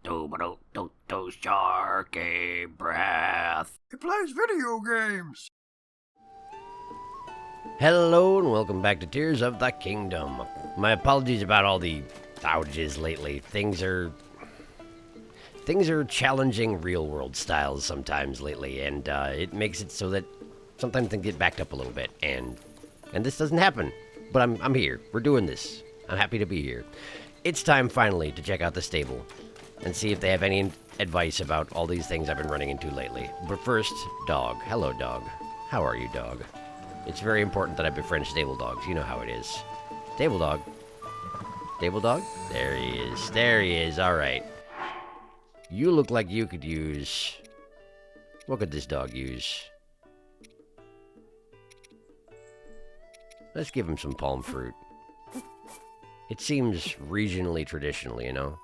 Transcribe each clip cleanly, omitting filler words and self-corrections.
SharkyBreath. He plays video games. Hello and welcome back to Tears of the Kingdom. My apologies about all the outages lately. Things are challenging real-world styles sometimes lately, and it makes it so that sometimes things get backed up a little bit, and this doesn't happen. But I'm here. We're doing this. I'm happy to be here. It's time finally to check out the stable and see if they have any advice about all these things I've been running into lately. But first, dog. Hello, dog. How are you, dog? It's very important that I befriend stable dogs. You know how it is. Stable dog. Stable dog? There he is. There he is. All right. You look like you could use... What could this dog use? Let's give him some palm fruit. It seems regionally traditional, you know?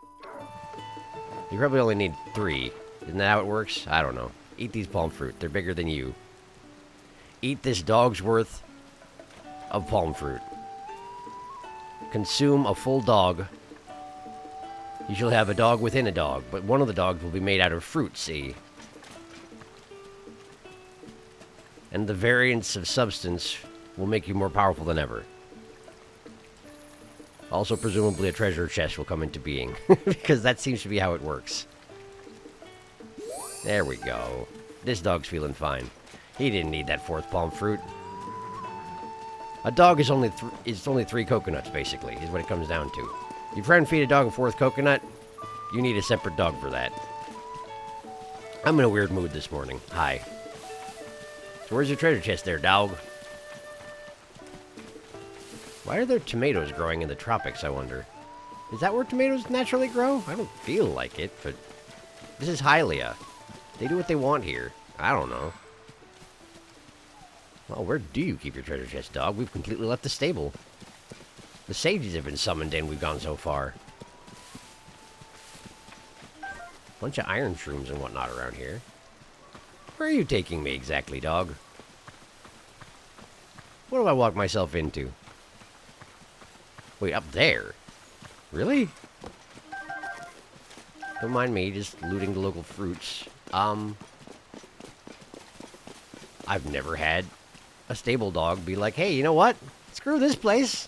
You probably only need 3. Isn't that how it works? I don't know. Eat these palm fruit. They're bigger than you. Eat this dog's worth of palm fruit. Consume a full dog. You shall have a dog within a dog, but one of the dogs will be made out of fruit, see? And the variance of substance will make you more powerful than ever. Also, presumably a treasure chest will come into being, because that seems to be how it works. There we go. This dog's feeling fine. He didn't need that 4th palm fruit. A dog is only 3 coconuts, basically, is what it comes down to. You try and feed a dog a 4th coconut, you need a separate dog for that. I'm in a weird mood this morning. Hi. So where's your treasure chest there, dog? Why are there tomatoes growing in the tropics, I wonder? Is that where tomatoes naturally grow? I don't feel like it, but... This is Hylia. They do what they want here. I don't know. Well, where do you keep your treasure chest, dog? We've completely left the stable. The sages have been summoned and we've gone so far. Bunch of iron shrooms and whatnot around here. Where are you taking me exactly, dog? What do I walk myself into? Wait, up there? Really? Don't mind me, just looting the local fruits. I've never had a stable dog be like, hey, you know what? Screw this place.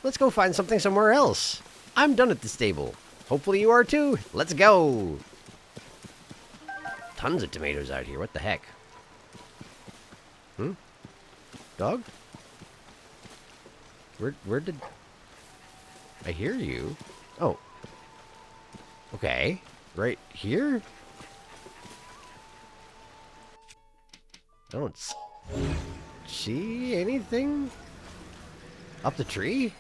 Let's go find something somewhere else. I'm done at the stable. Hopefully you are too. Let's go. Tons of tomatoes out here. What the heck? Dog? Where did... I hear you. Oh. Okay. Right here? I don't see anything? Up the tree?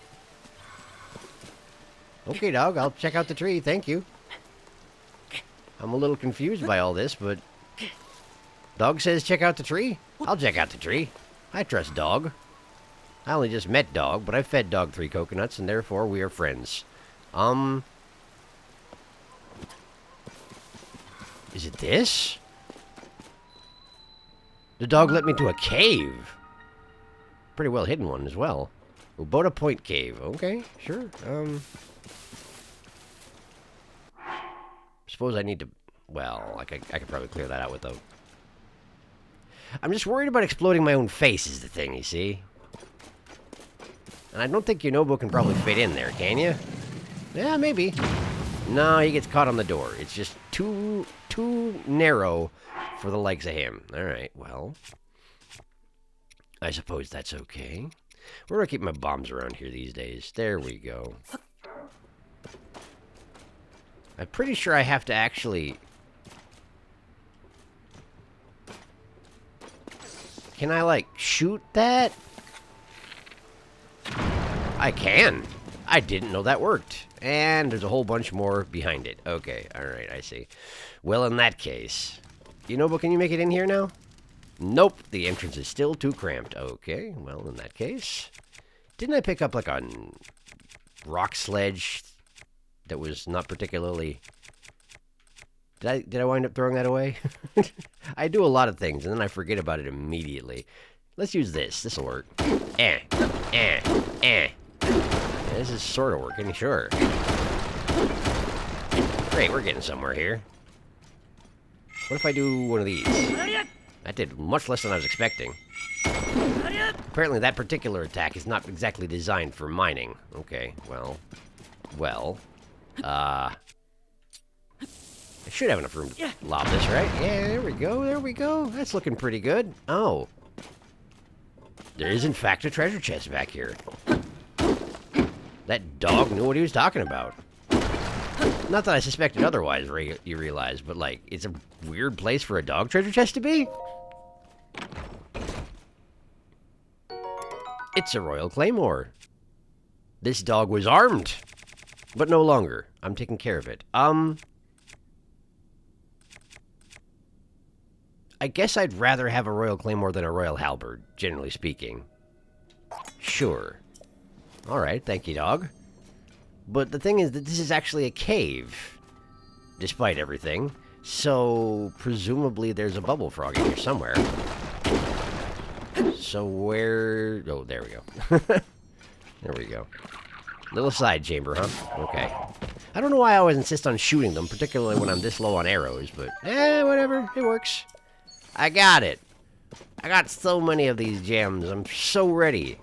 Okay, dog. I'll check out the tree. Thank you. I'm a little confused by all this, but... Dog says check out the tree? I'll check out the tree. I trust dog. I only just met dog, but I fed dog 3 coconuts, and therefore we are friends. Is it this? The dog led me to a cave. Pretty well hidden one as well. Ubota Point Cave. Okay, sure. Suppose I need to... Well, I could probably clear that out with a... I'm just worried about exploding my own face is the thing, you see? And I don't think Yonobo can probably fit in there, can you? Yeah, maybe. No, he gets caught on the door. It's just too narrow for the likes of him. Alright, well. I suppose that's okay. Where do I keep my bombs around here these days? There we go. I'm pretty sure I have to actually... Can I, like, shoot that? I can. I didn't know that worked. And there's a whole bunch more behind it. Okay, alright, I see. Well, in that case... Yonobo, can you make it in here now? Nope, the entrance is still too cramped. Okay, well, in that case... Didn't I pick up, like, a rock sledge that was not particularly... Did I wind up throwing that away? I do a lot of things, and then I forget about it immediately. Let's use this. This'll work. This is sort of working, sure. Great, we're getting somewhere here. What if I do one of these? That did much less than I was expecting. Apparently that particular attack is not exactly designed for mining. Okay, well. I should have enough room to lob this, right? Yeah, there we go. That's looking pretty good. Oh. There is, in fact, a treasure chest back here. That dog knew what he was talking about. Not that I suspected otherwise, you realize, but, like, it's a weird place for a dog treasure chest to be? It's a Royal Claymore. This dog was armed, but no longer. I'm taking care of it. I guess I'd rather have a Royal Claymore than a Royal Halberd, generally speaking. Sure. Alright, thank you, dog. But the thing is that this is actually a cave, despite everything. So, presumably there's a bubble frog in here somewhere. So where... Oh, there we go. There we go. Little side chamber, huh? Okay. I don't know why I always insist on shooting them, particularly when I'm this low on arrows, but... whatever. It works. I got it. I got so many of these gems. I'm so ready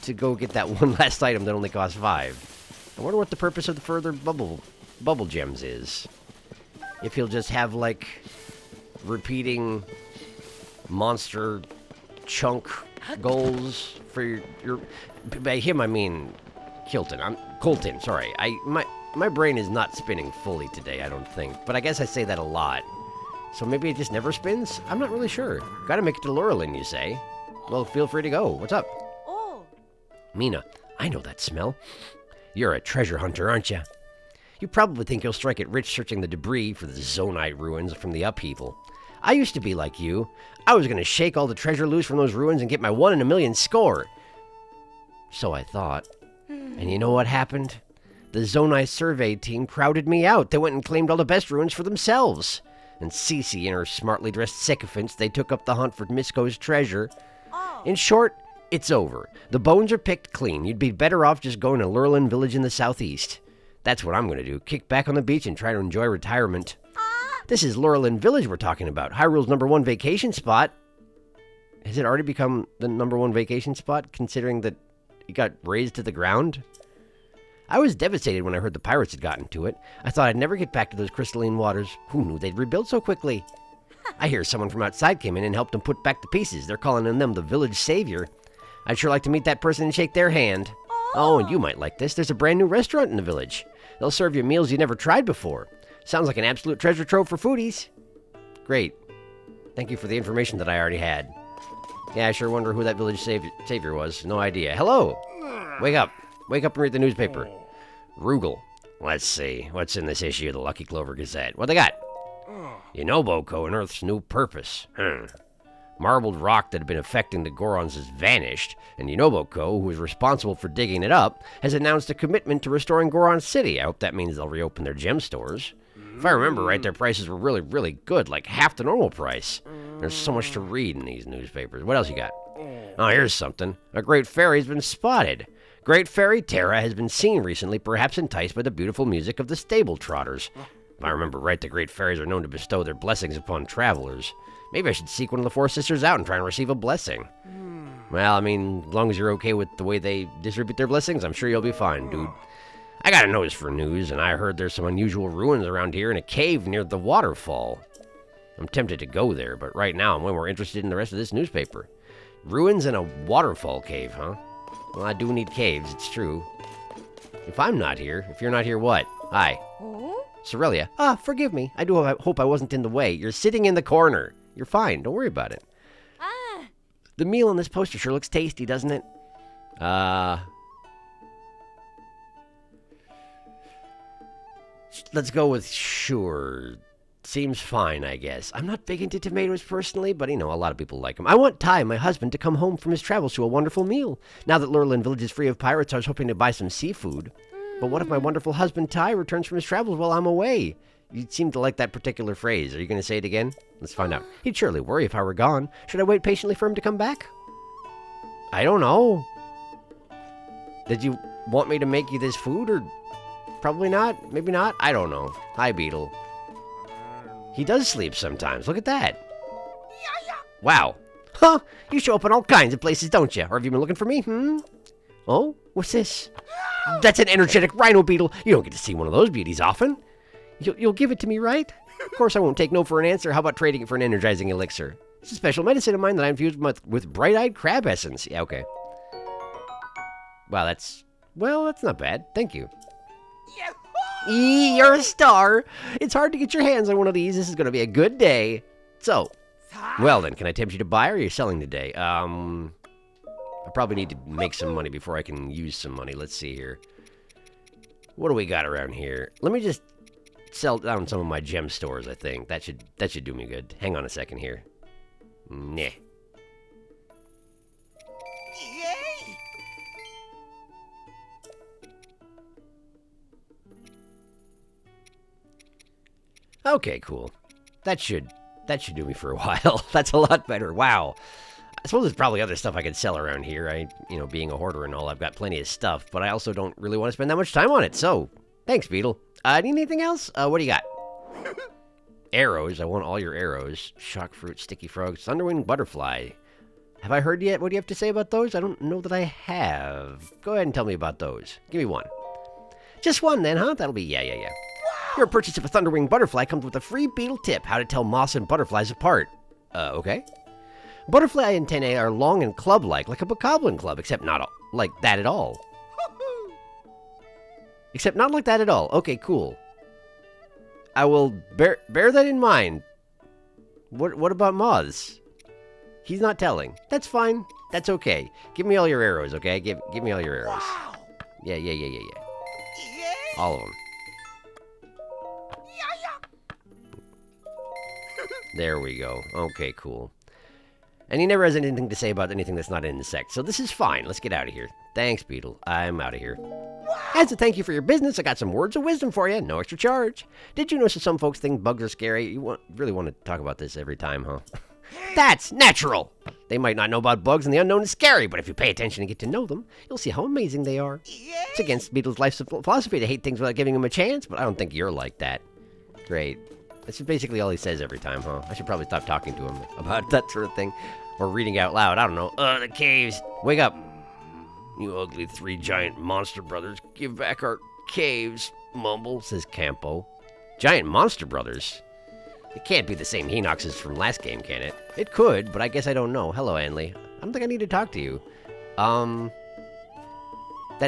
to go get that one last item that only costs 5. I wonder what the purpose of the further bubble gems is. If he'll just have, like, repeating monster chunk goals for your... By him, I mean Colton, sorry. My brain is not spinning fully today, I don't think. But I guess I say that a lot. So maybe it just never spins? I'm not really sure. Gotta make it to Laurelin, you say? Well, feel free to go. What's up? Oh. Mina, I know that smell. You're a treasure hunter, aren't you? You probably think you'll strike it rich searching the debris for the Zonite ruins from the upheaval. I used to be like you. I was gonna shake all the treasure loose from those ruins and get my 1 in a million score. So I thought. And you know what happened? The Zonite survey team crowded me out. They went and claimed all the best ruins for themselves. And Cece and her smartly dressed sycophants, they took up the hunt for Misko's treasure. Oh. In short, it's over. The bones are picked clean. You'd be better off just going to Lurlin Village in the southeast. That's what I'm going to do. Kick back on the beach and try to enjoy retirement. This is Lurlin Village we're talking about. Hyrule's #1 vacation spot. Has it already become the #1 vacation spot, considering that it got razed to the ground? I was devastated when I heard the pirates had gotten to it. I thought I'd never get back to those crystalline waters. Who knew they'd rebuild so quickly? I hear someone from outside came in and helped them put back the pieces. They're calling on them the village savior. I'd sure like to meet that person and shake their hand. Oh, and you might like this. There's a brand new restaurant in the village. They'll serve you meals you never tried before. Sounds like an absolute treasure trove for foodies. Great. Thank you for the information that I already had. Yeah, I sure wonder who that village savior was. No idea. Hello! Wake up. Wake up and read the newspaper. Rugal. Let's see. What's in this issue of the Lucky Clover Gazette? What they got? Unoboko and Earth's new purpose. Marbled rock that had been affecting the Gorons has vanished, and Unoboko, who is responsible for digging it up, has announced a commitment to restoring Goron City. I hope that means they'll reopen their gem stores. If I remember right, their prices were really, really good, like half the normal price. There's so much to read in these newspapers. What else you got? Oh, here's something. A great fairy's been spotted. Great fairy Terra has been seen recently, perhaps enticed by the beautiful music of the stable trotters. If I remember right, the great fairies are known to bestow their blessings upon travelers. Maybe I should seek one of the 4 sisters out and try and receive a blessing. Well, I mean, as long as you're okay with the way they distribute their blessings, I'm sure you'll be fine, dude. I got a nose for news, and I heard there's some unusual ruins around here in a cave near the waterfall. I'm tempted to go there, but right now I'm way more interested in the rest of this newspaper. Ruins in a waterfall cave, huh? Well, I do need caves, it's true. If I'm not here, if you're not here, what? Hi. Oh? Sorelia. Forgive me. I do hope I wasn't in the way. You're sitting in the corner. You're fine. Don't worry about it. The meal on this poster sure looks tasty, doesn't it? Let's go with sure. Seems fine, I guess. I'm not big into tomatoes personally, but a lot of people like them. I want Ty, my husband, to come home from his travels to a wonderful meal. Now that Lurlin Village is free of pirates, I was hoping to buy some seafood. But what if my wonderful husband Ty returns from his travels while I'm away? You seem to like that particular phrase. Are you going to say it again? Let's find out. He'd surely worry if I were gone. Should I wait patiently for him to come back? I don't know. Did you want me to make you this food, or Probably not. Maybe not. I don't know. Hi, Beetle. He does sleep sometimes. Look at that. Wow. Huh? You show up in all kinds of places, don't you? Or have you been looking for me? Oh? What's this? That's an energetic rhino beetle. You don't get to see one of those beauties often. You'll give it to me, right? Of course I won't take no for an answer. How about trading it for an energizing elixir? It's a special medicine of mine that I infused with bright-eyed crab essence. Yeah, okay. Wow, that's not bad. Thank you. You're a star. It's hard to get your hands on one of these. This is going to be a good day. So, well then, can I tempt you to buy, or are you selling today? I probably need to make some money before I can use some money. Let's see here. What do we got around here? Let me just sell down some of my gem stores, I think. That should do me good. Hang on a second here. Nah. Okay, cool. That should do me for a while. That's a lot better. Wow. I suppose there's probably other stuff I could sell around here. Being a hoarder and all, I've got plenty of stuff, but I also don't really want to spend that much time on it. So, thanks, Beetle. Need anything else? What do you got? Arrows. I want all your arrows. Shock fruit, sticky frog, thunderwing butterfly. Have I heard yet? What do you have to say about those? I don't know that I have. Go ahead and tell me about those. Give me one. Just one then, huh? That'll be yeah. Your purchase of a thunderwing butterfly comes with a free beetle tip: how to tell moths and butterflies apart. Okay. Butterfly antennae are long and club-like, like a bokoblin club, except not like that at all. Except not like that at all. Okay, cool. I will bear that in mind. What about moths? He's not telling. That's fine. That's okay. Give me all your arrows, okay? Give me all your arrows. Wow. Yeah. All of them. There we go. Okay, cool. And he never has anything to say about anything that's not an insect, so this is fine. Let's get out of here. Thanks, Beetle. I'm out of here. As a thank you for your business, I got some words of wisdom for you. No extra charge. Did you notice that some folks think bugs are scary? You really want to talk about this every time, huh? That's natural. They might not know about bugs, and the unknown is scary, but if you pay attention and get to know them, you'll see how amazing they are. It's against Beetle's life philosophy to hate things without giving them a chance, but I don't think you're like that. Great. That's basically all he says every time, huh? I should probably stop talking to him about that sort of thing. Or reading out loud. I don't know. The caves. Wake up. You ugly three giant monster brothers. Give back our caves, Mumble, says Campo. Giant monster brothers? It can't be the same Henoxes from last game, can it? It could, but I guess I don't know. Hello, Anley. I don't think I need to talk to you. That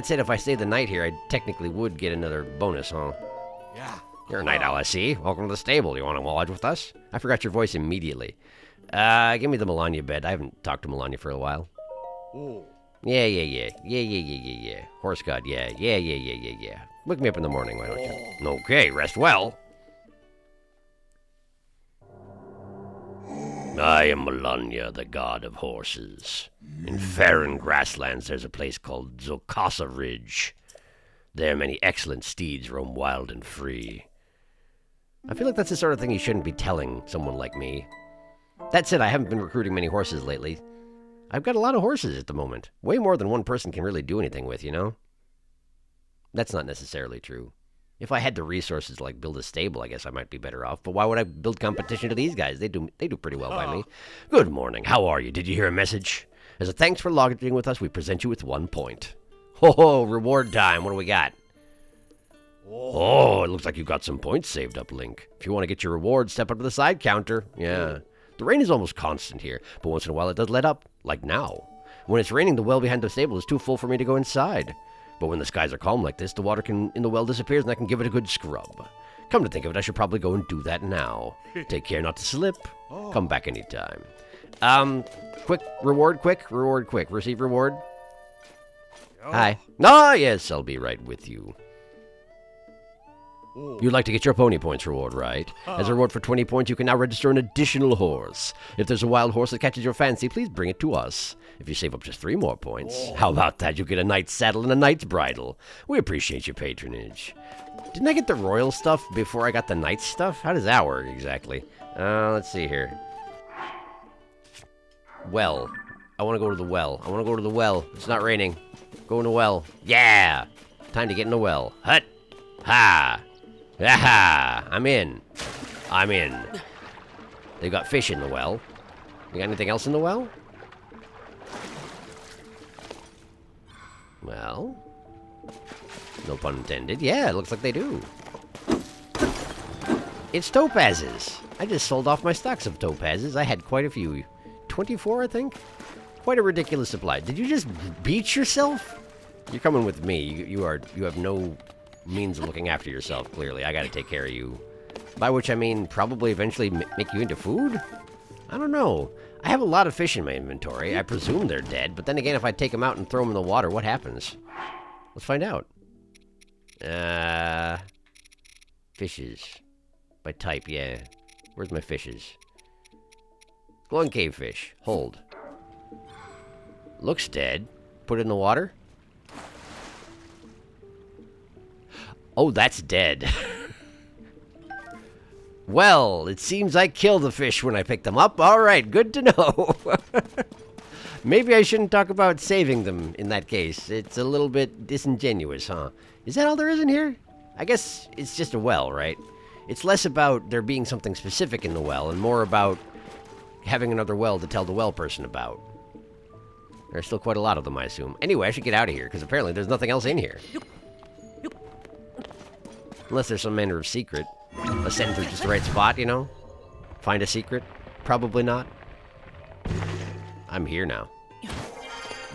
said, if I stay the night here, I technically would get another bonus, huh? Yeah. You're a night owl, I see. Welcome to the stable. You want to lodge with us? I forgot your voice immediately. Give me the Melania bed. I haven't talked to Melania for a while. Oh. Yeah. Horse god, yeah. Wake me up in the morning, why don't you? Okay, rest well. I am Melania, the god of horses. In Farron grasslands, there's a place called Zokasa Ridge. There many excellent steeds roam wild and free. I feel like that's the sort of thing you shouldn't be telling someone like me. That said, I haven't been recruiting many horses lately. I've got a lot of horses at the moment. Way more than one person can really do anything with, you know? That's not necessarily true. If I had the resources to, build a stable, I guess I might be better off. But why would I build competition to these guys? They do pretty well by me. Good morning. How are you? Did you hear a message? As a thanks for lodging with us, we present you with 1 point. Ho, reward time. What do we got? Oh, it looks like you got some points saved up, Link. If you want to get your reward, step up to the side counter. Yeah. The rain is almost constant here, but once in a while it does let up, like now. When it's raining, the well behind the stable is too full for me to go inside. But when the skies are calm like this, the water in the well disappears and I can give it a good scrub. Come to think of it, I should probably go and do that now. Take care not to slip. Come back anytime. Quick. Reward quick. Receive reward. Hi. Yes, I'll be right with you. You'd like to get your pony points reward, right? As a reward for 20 points, you can now register an additional horse. If there's a wild horse that catches your fancy, please bring it to us. If you save up just 3 more points, how about that? You get a knight's saddle and a knight's bridle. We appreciate your patronage. Didn't I get the royal stuff before I got the knight's stuff? How does that work exactly? Let's see here. Well. I want to go to the well. It's not raining. Go in the well. Yeah! Time to get in the well. Hut! Ha! Aha! I'm in. I'm in. They got fish in the well. You got anything else in the well? Well, no pun intended. Yeah, it looks like they do. It's topazes. I just sold off my stocks of topazes. I had quite a few. 24, I think? Quite a ridiculous supply. Did you just beat yourself? You're coming with me. You have no means of looking after yourself, clearly. I gotta take care of you. By which I mean probably eventually make you into food? I don't know. I have a lot of fish in my inventory. I presume they're dead, but then again, if I take them out and throw them in the water, what happens? Let's find out. Fishes. By type, yeah. Where's my fishes? Glowing cave fish. Hold. Looks dead. Put it in the water. Oh, that's dead. Well, it seems I killed the fish when I picked them up. All right, good to know. Maybe I shouldn't talk about saving them in that case. It's a little bit disingenuous, huh? Is that all there is in here? I guess it's just a well, right? It's less about there being something specific in the well and more about having another well to tell the well person about. There's still quite a lot of them, I assume. Anyway, I should get out of here, because apparently there's nothing else in here. Unless there's some manner of secret. Ascend through just the right spot, you know? Find a secret? Probably not. I'm here now.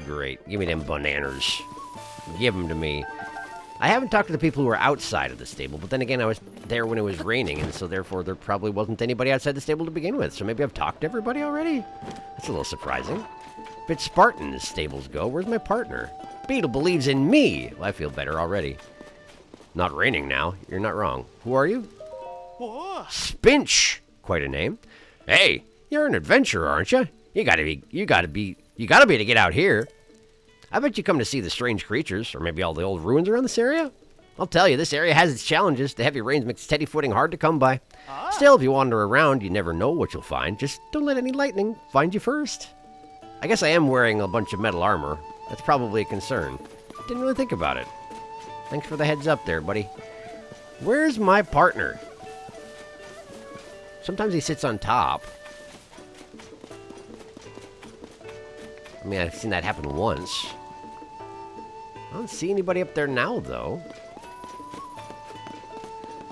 Great. Give me them bananas. Give them to me. I haven't talked to the people who are outside of the stable, but then again, I was there when it was raining, and so therefore there probably wasn't anybody outside the stable to begin with. So maybe I've talked to everybody already? That's a little surprising. Bit Spartan as stables go. Where's my partner? Beetle believes in me. Well, I feel better already. Not raining now. You're not wrong. Who are you? Spinch. Quite a name. Hey, you're an adventurer, aren't you? You gotta be to get out here. I bet you come to see the strange creatures, or maybe all the old ruins around this area. I'll tell you, this area has its challenges. The heavy rains make steady footing hard to come by. Still, if you wander around, you never know what you'll find. Just don't let any lightning find you first. I guess I am wearing a bunch of metal armor. That's probably a concern. Didn't really think about it. Thanks for the heads up there, buddy. Where's my partner? Sometimes he sits on top. I mean, I've seen that happen once. I don't see anybody up there now, though.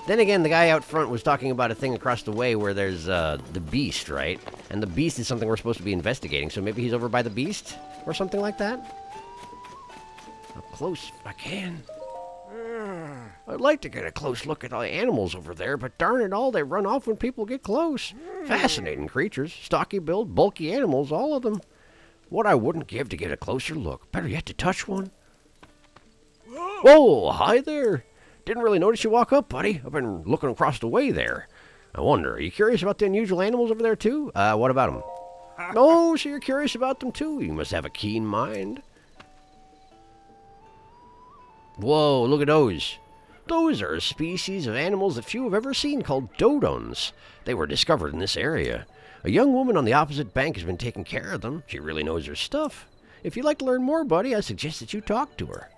Then again, the guy out front was talking about a thing across the way where there's the beast, right? And the beast is something we're supposed to be investigating, so maybe he's over by the beast? Or something like that? Up close if I can. I'd like to get a close look at all the animals over there, but darn it all, they run off when people get close. Fascinating creatures, stocky build, bulky animals, all of them. What I wouldn't give to get a closer look. Better yet to touch one. Whoa, hi there. Didn't really notice you walk up, buddy. I've been looking across the way there. I wonder, are you curious about the unusual animals over there, too? What about them? Oh, so you're curious about them, too. You must have a keen mind. Whoa, look at those. Those are a species of animals that few have ever seen called dodons. They were discovered in this area. A young woman on the opposite bank has been taking care of them. She really knows her stuff. If you'd like to learn more, buddy, I suggest that you talk to her.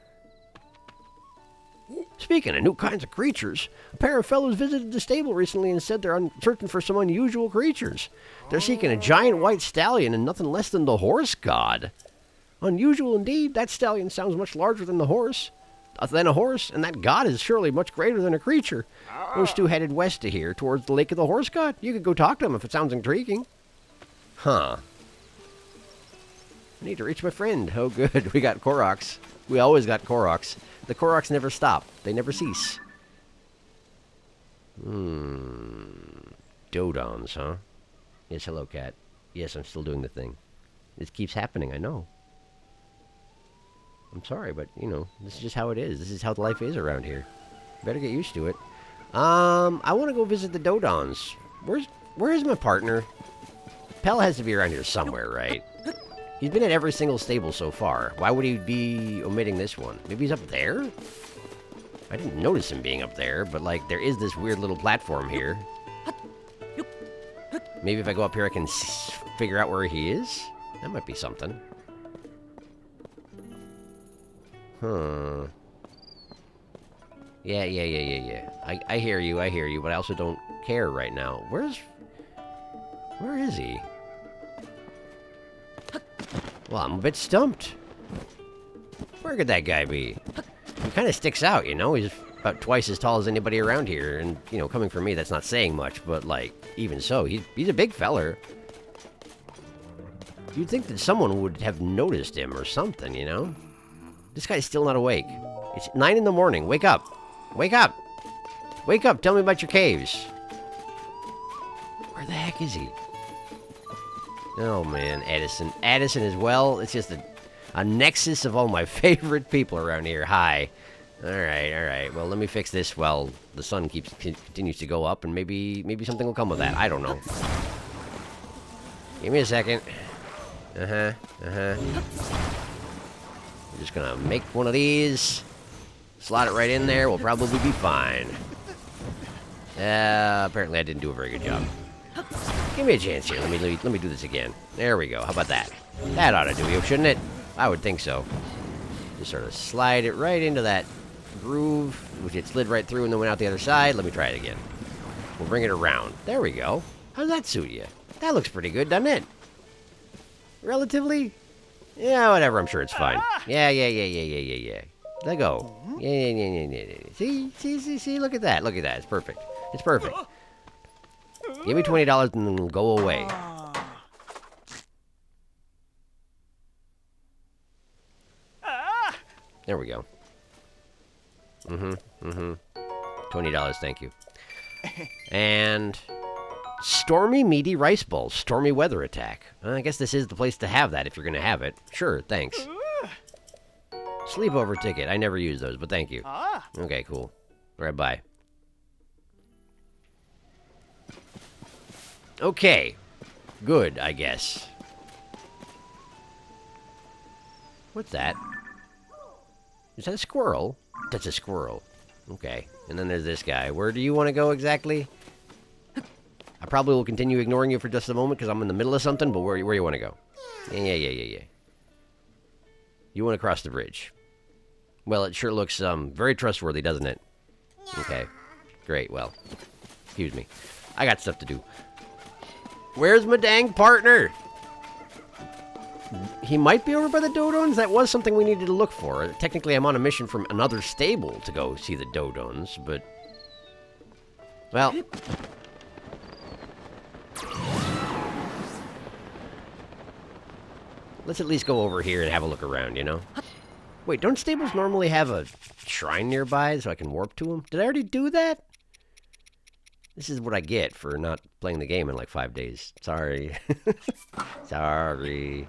Speaking of new kinds of creatures, a pair of fellows visited the stable recently and said they're searching for some unusual creatures. They're seeking a giant white stallion and nothing less than the horse god. Unusual indeed. That stallion sounds much larger than a horse, and that god is surely much greater than a creature. Those two headed west to here, towards the lake of the horse god. You could go talk to them if it sounds intriguing. Huh. I need to reach my friend. Oh, good. We got Koroks. We always got Koroks. The Koroks never stop. They never cease. Dodons, huh? Yes, hello, cat. Yes, I'm still doing the thing. This keeps happening, I know. I'm sorry, but, you know, this is just how it is. This is how life is around here. Better get used to it. I want to go visit the Dodons. Where is my partner? Pell has to be around here somewhere, right? He's been at every single stable so far. Why would he be omitting this one? Maybe he's up there? I didn't notice him being up there, but, like, there is this weird little platform here. Maybe if I go up here I can figure out where he is? That might be something. Huh. Yeah. I hear you, but I also don't care right now. Where is he? Well, I'm a bit stumped. Where could that guy be? He kind of sticks out, you know? He's about twice as tall as anybody around here, and, you know, coming from me, that's not saying much, but, like, even so, he's a big feller. You'd think that someone would have noticed him or something, you know? This guy's still not awake. It's 9 in the morning. Wake up. Wake up. Wake up. Tell me about your caves. Where the heck is he? Oh, man. Addison. Addison as well. It's just a nexus of all my favorite people around here. Hi. All right. Well, let me fix this while the sun continues to go up, and maybe something will come of that. I don't know. Give me a second. We're just gonna make one of these. Slot it right in there. We'll probably be fine. Apparently I didn't do a very good job. Give me a chance here. Let me do this again. There we go. How about that? That ought to do you, shouldn't it? I would think so. Just sort of slide it right into that groove, which it slid right through and then went out the other side. Let me try it again. We'll bring it around. There we go. How does that suit you? That looks pretty good, doesn't it? Relatively? Yeah, whatever. I'm sure it's fine. Yeah. Let go. Yeah. See, look at that. It's perfect. It's perfect. Give me $20 and then we'll go away. There we go. $20, thank you. And stormy, meaty rice bowl. Stormy weather attack. I guess this is the place to have that if you're going to have it. Sure, thanks. Sleepover ticket. I never use those, but thank you. Okay, cool. All right, bye. Okay. Good, I guess. What's that? Is that a squirrel? That's a squirrel. Okay. And then there's this guy. Where do you want to go exactly? I probably will continue ignoring you for just a moment because I'm in the middle of something, but where you want to go? Yeah. You want to cross the bridge. Well, it sure looks very trustworthy, doesn't it? Okay. Great, well. Excuse me. I got stuff to do. Where's my dang partner? He might be over by the Dodons. That was something we needed to look for. Technically, I'm on a mission from another stable to go see the Dodons, but... Well... Let's at least go over here and have a look around, you know? Wait, don't stables normally have a shrine nearby so I can warp to them? Did I already do that? This is what I get for not playing the game in like 5 days. Sorry. Sorry.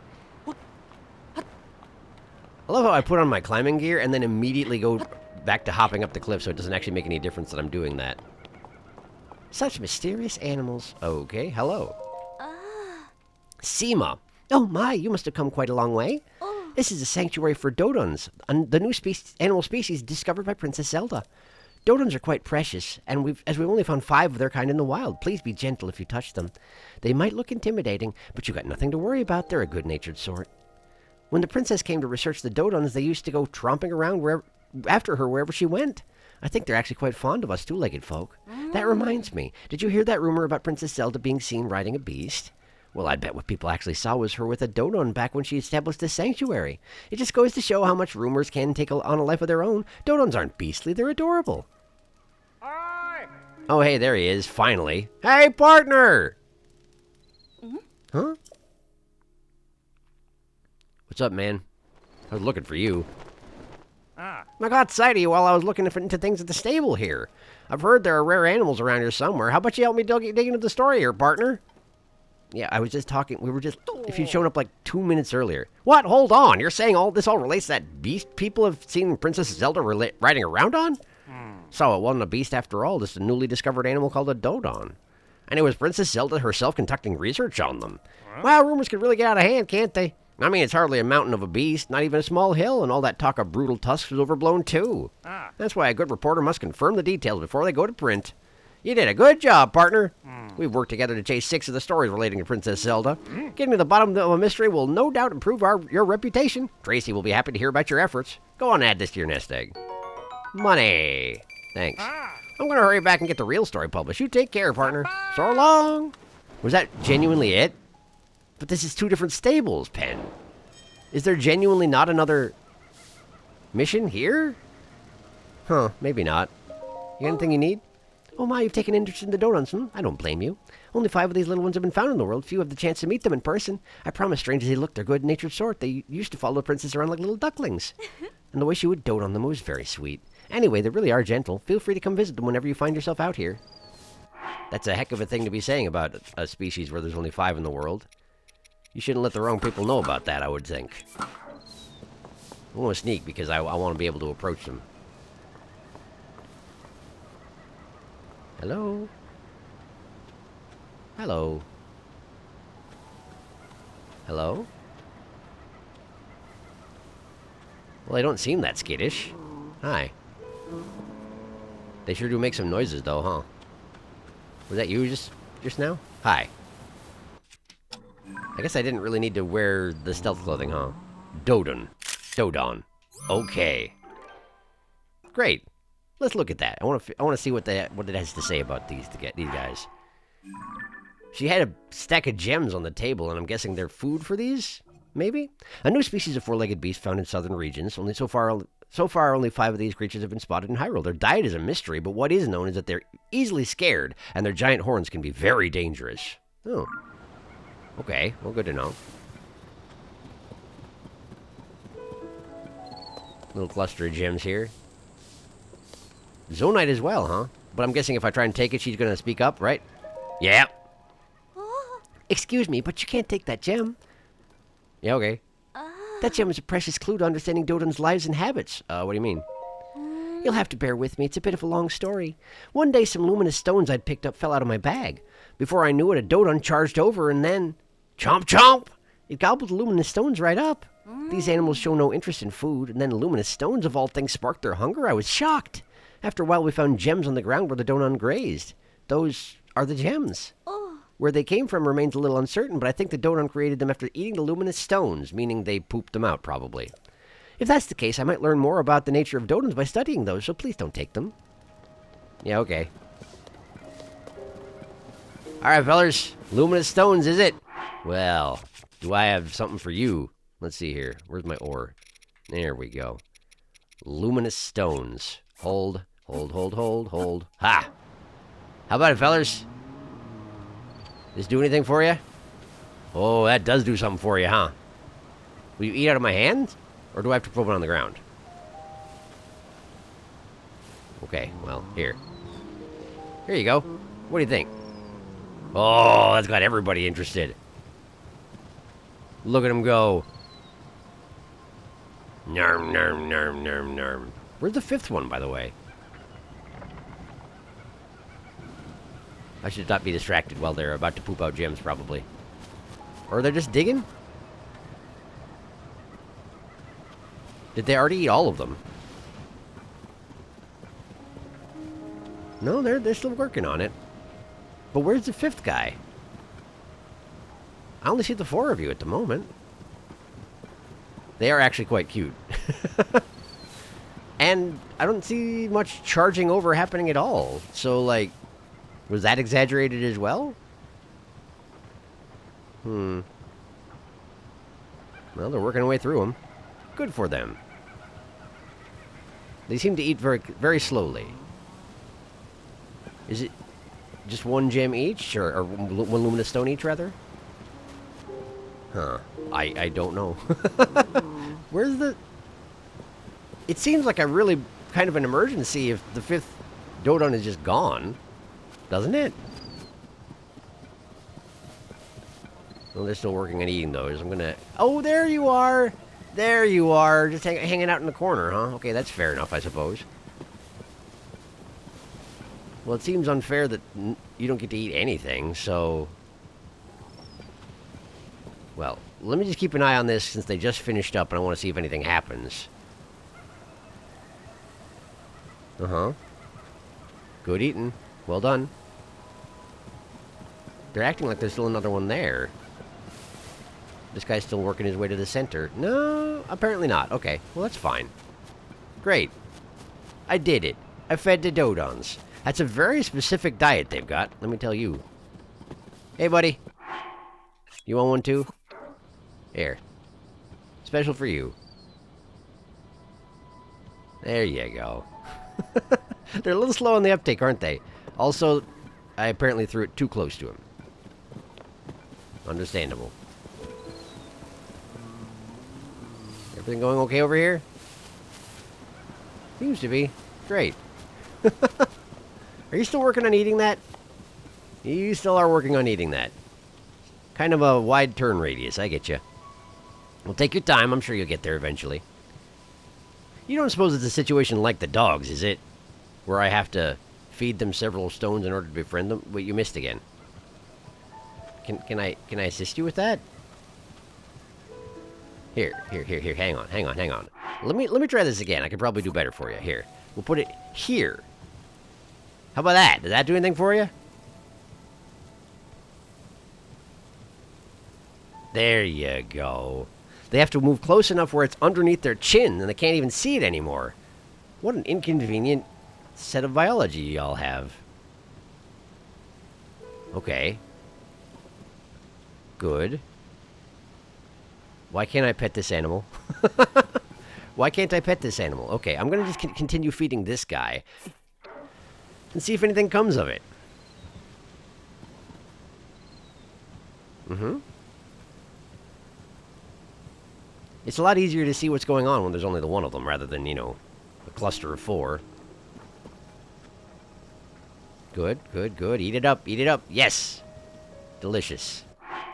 I love how I put on my climbing gear and then immediately go back to hopping up the cliff so it doesn't actually make any difference that I'm doing that. Such mysterious animals. Okay, hello. Seema. Oh my, you must have come quite a long way. This is a sanctuary for Dodons, the new animal species discovered by Princess Zelda. Dodons are quite precious, and we've only found 5 of their kind in the wild. Please be gentle if you touch them. They might look intimidating, but you got nothing to worry about. They're a good-natured sort. When the princess came to research the Dodons, they used to go tromping around after her wherever she went. I think they're actually quite fond of us two-legged folk. That reminds me. Did you hear that rumor about Princess Zelda being seen riding a beast? Well, I bet what people actually saw was her with a Dodon back when she established this sanctuary. It just goes to show how much rumors can take on a life of their own. Dodons aren't beastly, they're adorable. Hi! Oh, hey, there he is, finally. Hey, partner! Huh? What's up, man? I was looking for you. I got sight of you while I was looking into things at the stable here. I've heard there are rare animals around here somewhere. How about you help me dig into the story here, partner? Yeah, I was just talking. If you'd shown up like 2 minutes earlier. What? Hold on. You're saying all this relates to that beast people have seen Princess Zelda riding around on? So it wasn't a beast after all, just a newly discovered animal called a Dodon. And it was Princess Zelda herself conducting research on them. Well, rumors can really get out of hand, can't they? I mean, it's hardly a mountain of a beast, not even a small hill, and all that talk of brutal tusks was overblown too. That's why a good reporter must confirm the details before they go to print. You did a good job, partner. We've worked together to chase 6 of the stories relating to Princess Zelda. Getting to the bottom of a mystery will no doubt improve your reputation. Tracy will be happy to hear about your efforts. Go on and add this to your nest egg. Money. Thanks. I'm gonna hurry back and get the real story published. You take care, partner. So long. Was that genuinely it? But this is 2 different stables, Pen. Is there genuinely not another mission here? Huh, maybe not. You got anything you need? Oh my, you've taken interest in the donuts, I don't blame you. Only 5 of these little ones have been found in the world. Few have the chance to meet them in person. I promise, strange as they look, they're good-natured sort. They used to follow the princess around like little ducklings. And the way she would dote on them was very sweet. Anyway, they really are gentle. Feel free to come visit them whenever you find yourself out here. That's a heck of a thing to be saying about a species where there's only 5 in the world. You shouldn't let the wrong people know about that, I would think. I want to sneak because I want to be able to approach them. Hello? Hello? Hello? Well, they don't seem that skittish. Hi. They sure do make some noises, though, huh? Was that you just now? Hi. I guess I didn't really need to wear the stealth clothing, huh? Dodon. Okay. Great. Let's look at that. I want to see what it has to say about these guys. She had a stack of gems on the table, and I'm guessing they're food for these? Maybe? A new species of 4-legged beast found in southern regions. Only so far, only 5 of these creatures have been spotted in Hyrule. Their diet is a mystery, but what is known is that they're easily scared, and their giant horns can be very dangerous. Oh. Okay, well, good to know. Little cluster of gems here. Zonite as well, huh? But I'm guessing if I try and take it, she's gonna speak up, right? Yep. Excuse me, but you can't take that gem. Yeah, okay. That gem is a precious clue to understanding Dodon's lives and habits. What do you mean? You'll have to bear with me. It's a bit of a long story. One day, some luminous stones I'd picked up fell out of my bag. Before I knew it, a Dodon charged over, and then... Chomp, chomp! It gobbled the luminous stones right up. These animals show no interest in food, and then luminous stones of all things sparked their hunger. I was shocked. After a while, we found gems on the ground where the Dodon grazed. Those are the gems. Where they came from remains a little uncertain, but I think the Dodon created them after eating the luminous stones, meaning they pooped them out, probably. If that's the case, I might learn more about the nature of Dodons by studying those, so please don't take them. Yeah, okay. Alright, fellers. Luminous stones, is it? Well, do I have something for you? Let's see here. Where's my ore? There we go. Luminous stones. Hold. Ha! How about it, fellers? This do anything for you? Oh, that does do something for you, huh? Will you eat out of my hand? Or do I have to put it on the ground? Okay, well, here. Here you go. What do you think? Oh, that's got everybody interested. Look at him go. Narm, narm, narm, narm, narm. Where's the 5th one, by the way? I should not be distracted while they're about to poop out gems, probably. Or they're just digging? Did they already eat all of them? No, they're still working on it. But where's the 5th guy? I only see the 4 of you at the moment. They are actually quite cute. And I don't see much charging over happening at all. So, like, was that exaggerated as well? Well, they're working their way through them. Good for them. They seem to eat very, very slowly. Is it just 1 gem each? Or 1 luminous stone each, rather? Huh. I don't know. Where's the... It seems like a really kind of an emergency if the 5th Dodon is just gone. Doesn't it? Well, they're still working on eating those. I'm gonna... Oh, there you are! There you are! Just hanging out in the corner, huh? Okay, that's fair enough, I suppose. Well, it seems unfair that you don't get to eat anything, so... Well, let me just keep an eye on this since they just finished up and I want to see if anything happens. Uh-huh. Good eating. Well done. They're acting like there's still another one there. This guy's still working his way to the center. No, apparently not. Okay, well that's fine. Great. I did it. I fed the Dodons. That's a very specific diet they've got, let me tell you. Hey, buddy. You want one too? Here. Special for you. There you go. They're a little slow on the uptake, aren't they? Also, I apparently threw it too close to him. Understandable. Everything going okay over here? Seems to be. Great. Are you still working on eating that? You still are working on eating that. Kind of a wide turn radius, I get you. Well, take your time. I'm sure you'll get there eventually. You don't suppose it's a situation like the dogs, is it? Where I have to feed them several stones in order to befriend them? Wait, you missed again. Can I assist you with that? Here. Hang on. Let me try this again. I could probably do better for you. Here. We'll put it here. How about that? Does that do anything for you? There you go. They have to move close enough where it's underneath their chin and they can't even see it anymore. What an inconvenient set of biology y'all have. Okay. Good. Why can't I pet this animal? Why can't I pet this animal? Okay, I'm going to just continue feeding this guy and see if anything comes of it. It's a lot easier to see what's going on when there's only the one of them rather than, you know, a cluster of 4. Good. Eat it up. Yes! Delicious.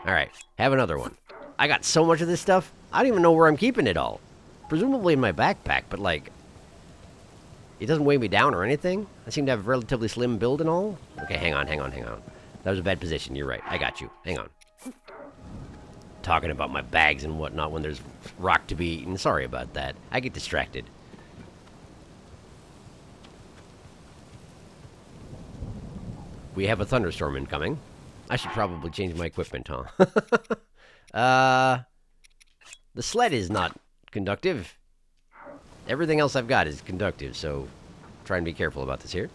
Alright, have another one. I got so much of this stuff, I don't even know where I'm keeping it all. Presumably in my backpack, but like, it doesn't weigh me down or anything. I seem to have a relatively slim build and all. Okay, hang on. That was a bad position, you're right. I got you. Hang on. Talking about my bags and whatnot when there's rock to be eaten. Sorry about that. I get distracted. We have a thunderstorm incoming. I should probably change my equipment, huh? The sled is not conductive. Everything else I've got is conductive, so try and be careful about this here.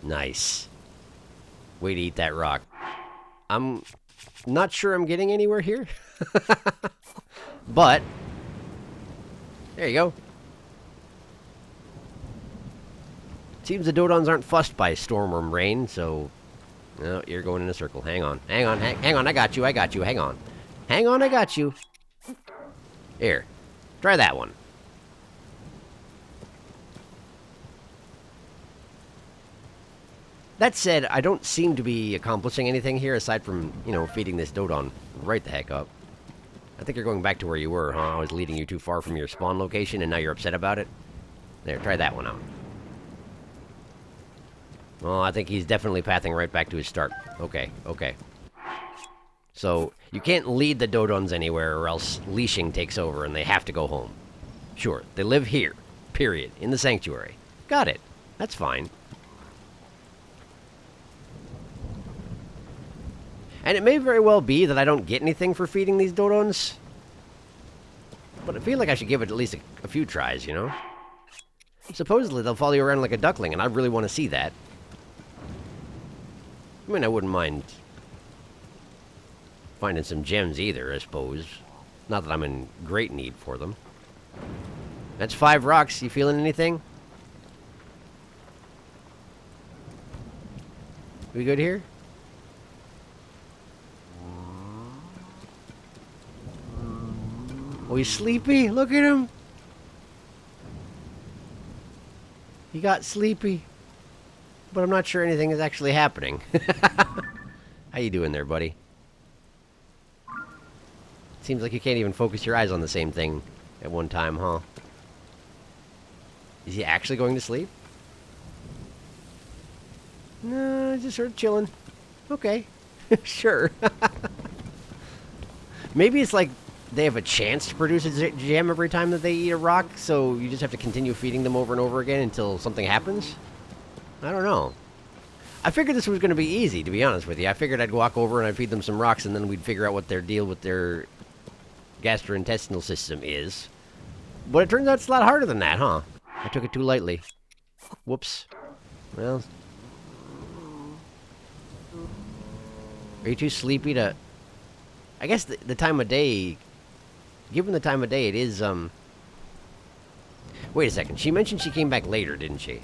Nice. Way to eat that rock. I'm not sure I'm getting anywhere here. But there you go. Seems the Dodons aren't fussed by storm or rain, so no, you're going in a circle. Hang on. I got you. Hang on, I got you. Here, try that one. That said, I don't seem to be accomplishing anything here aside from, you know, feeding this Dodon right the heck up. I think you're going back to where you were, huh? I was leading you too far from your spawn location and now you're upset about it? There, try that one out. Well, I think he's definitely pathing right back to his start. Okay. So, you can't lead the Dodons anywhere or else leashing takes over and they have to go home. Sure, they live here. Period. In the sanctuary. Got it. That's fine. And it may very well be that I don't get anything for feeding these Dodons. But I feel like I should give it at least a few tries, you know? Supposedly they'll follow you around like a duckling, and I really want to see that. I mean, I wouldn't mind finding some gems either, I suppose. Not that I'm in great need for them. That's 5 rocks. You feeling anything? We good here? Oh, he's sleepy. Look at him. He got sleepy. But I'm not sure anything is actually happening. How you doing there, buddy? Seems like you can't even focus your eyes on the same thing at one time, huh? Is he actually going to sleep? No, just sort of chilling. Okay. Sure. Maybe it's like they have a chance to produce a gem every time that they eat a rock, so you just have to continue feeding them over and over again until something happens? I don't know. I figured this was going to be easy, to be honest with you. I figured I'd walk over and I'd feed them some rocks and then we'd figure out what their deal with their gastrointestinal system is. But it turns out it's a lot harder than that, huh? I took it too lightly. Whoops. Well... Are you too sleepy to... I guess the time of day... Given the time of day, it is, Wait a second. She mentioned she came back later, didn't she?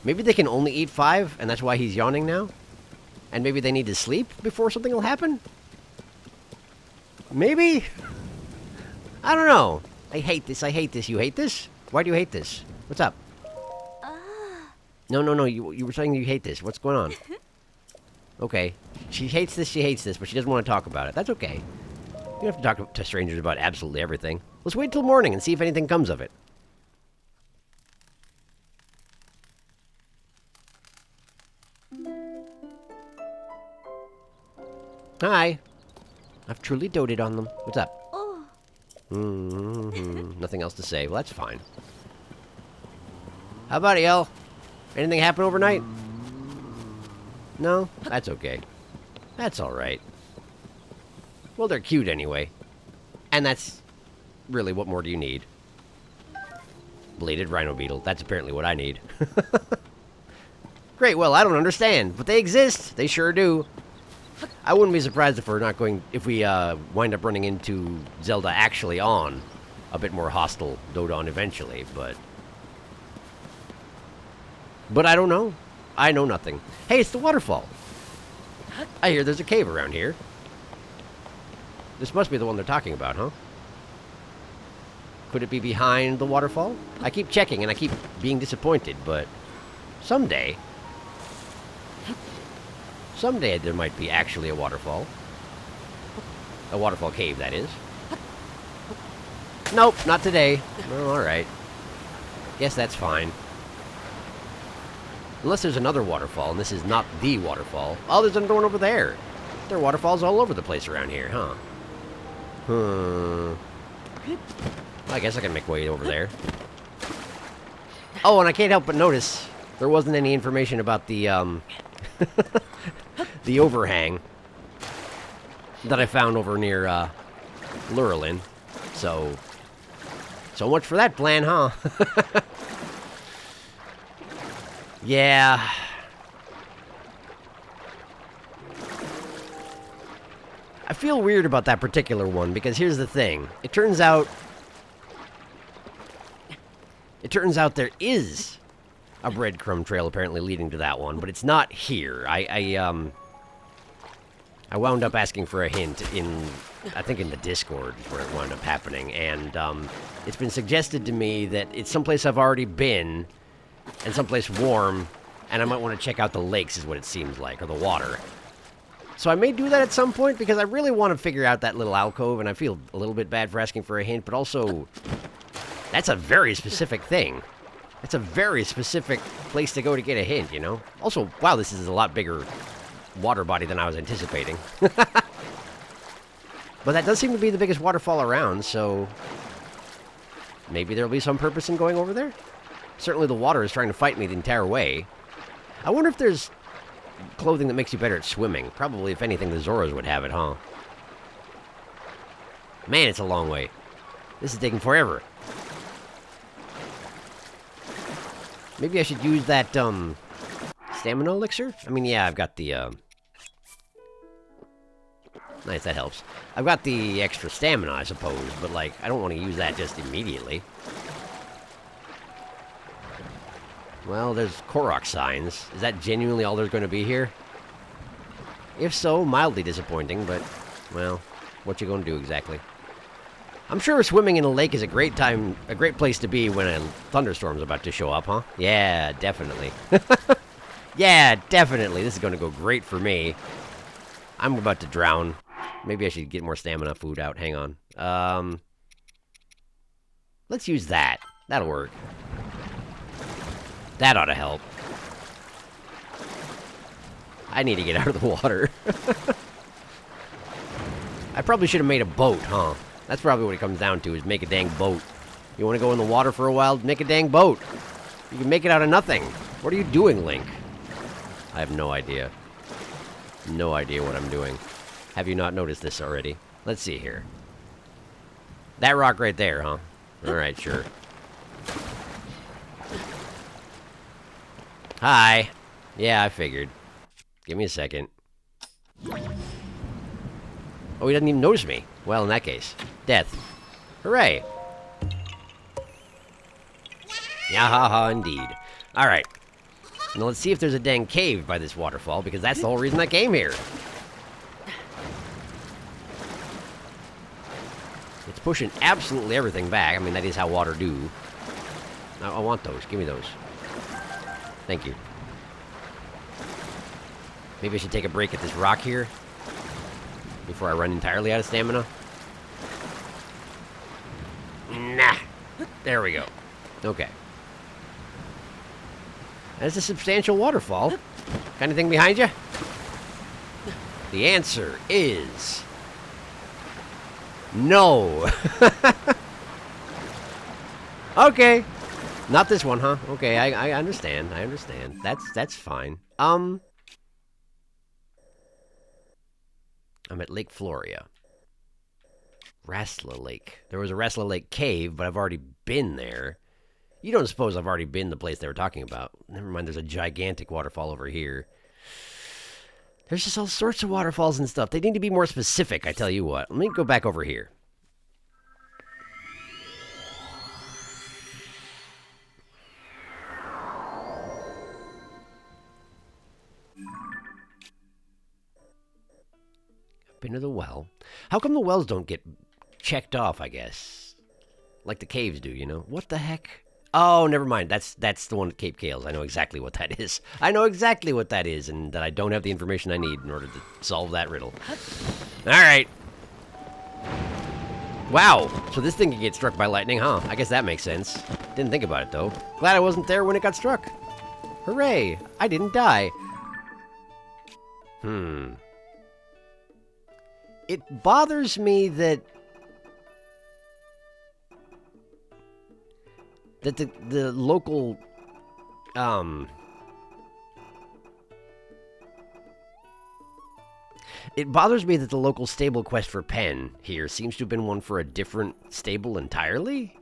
Maybe they can only eat 5, and that's why he's yawning now? And maybe they need to sleep before something will happen? Maybe? I don't know. I hate this. I hate this. You hate this? Why do you hate this? What's up? No. You were saying you hate this. What's going on? Okay. She hates this, but she doesn't want to talk about it. That's okay. You don't have to talk to strangers about absolutely everything. Let's wait till morning and see if anything comes of it. Hi. I've truly doted on them. What's up? Nothing else to say. Well, that's fine. How about it, El? Anything happen overnight? No? That's okay. That's alright. Well, they're cute anyway. And that's really, what more do you need? Bladed rhino beetle. That's apparently what I need. Great, well, I don't understand, but they exist. They sure do. I wouldn't be surprised if if we wind up running into Zelda actually on a bit more hostile Dodon eventually, but I don't know. I know nothing. Hey, it's the waterfall. I hear there's a cave around here. This must be the one they're talking about, huh? Could it be behind the waterfall? I keep checking and I keep being disappointed, but someday there might be actually a waterfall. A waterfall cave, that is. Nope, not today. Well, alright. Guess that's fine. Unless there's another waterfall, and this is not the waterfall. Oh, there's another one over there. There are waterfalls all over the place around here, huh? Well, I guess I can make way over there. Oh, and I can't help but notice there wasn't any information about the, the overhang that I found over near, Lurelin. So much for that plan, huh? Yeah. I feel weird about that particular one, because here's the thing. It turns out there is a breadcrumb trail apparently leading to that one, but it's not here. I wound up asking for a hint I think in the Discord is where it wound up happening, and it's been suggested to me that it's someplace I've already been, and someplace warm, and I might want to check out the lakes is what it seems like, or the water. So I may do that at some point, because I really want to figure out that little alcove, and I feel a little bit bad for asking for a hint, but also, that's a very specific thing. That's a very specific place to go to get a hint, you know? Also, wow, this is a lot bigger water body than I was anticipating. But that does seem to be the biggest waterfall around, so maybe there'll be some purpose in going over there? Certainly the water is trying to fight me the entire way. I wonder if there's clothing that makes you better at swimming. Probably, if anything, the Zoras would have it, huh? Man, it's a long way. This is taking forever. Maybe I should use that, stamina elixir? I mean, yeah, I've got the, Nice, that helps. I've got the extra stamina, I suppose, but, like, I don't want to use that just immediately. Well, there's Korok signs. Is that genuinely all there's going to be here? If so, mildly disappointing, but, well, what you going to do exactly? I'm sure swimming in a lake is a great place to be when a thunderstorm's about to show up, huh? Yeah, definitely. Yeah, definitely. This is going to go great for me. I'm about to drown. Maybe I should get more stamina food out. Hang on. Let's use that. That'll work. That ought to help. I need to get out of the water. I probably should have made a boat, huh? That's probably what it comes down to, is make a dang boat. You want to go in the water for a while? Make a dang boat. You can make it out of nothing. What are you doing, Link? I have no idea. No idea what I'm doing. Have you not noticed this already? Let's see here. That rock right there, huh? Alright, sure. Hi. Yeah, I figured. Give me a second. Oh, he doesn't even notice me. Well, in that case, death. Hooray. Yahaha, indeed. All right. Now let's see if there's a dang cave by this waterfall, because that's the whole reason I came here. It's pushing absolutely everything back. I mean, that is how water do. I want those. Give me those. Thank you. Maybe I should take a break at this rock here before I run entirely out of stamina. Nah. There we go. Okay. That's a substantial waterfall. Got anything behind you? The answer is no. Okay. Not this one, huh? Okay, I understand. I understand. That's fine. I'm at Lake Floria. Rasla Lake. There was a Rasla Lake cave, but I've already been there. You don't suppose I've already been the place they were talking about. Never mind, there's a gigantic waterfall over here. There's just all sorts of waterfalls and stuff. They need to be more specific, I tell you what. Let me go back over here. Been to the well. How come the wells don't get checked off, I guess? Like the caves do, you know? What the heck? Oh, never mind. That's the one at Cape Kales. I know exactly what that is. I know exactly what that is, and that I don't have the information I need in order to solve that riddle. Alright. Wow. So this thing can get struck by lightning, huh? I guess that makes sense. Didn't think about it, though. Glad I wasn't there when it got struck. Hooray. I didn't die. It bothers me that the local it bothers me that the local stable quest for Penn here seems to have been one for a different stable entirely.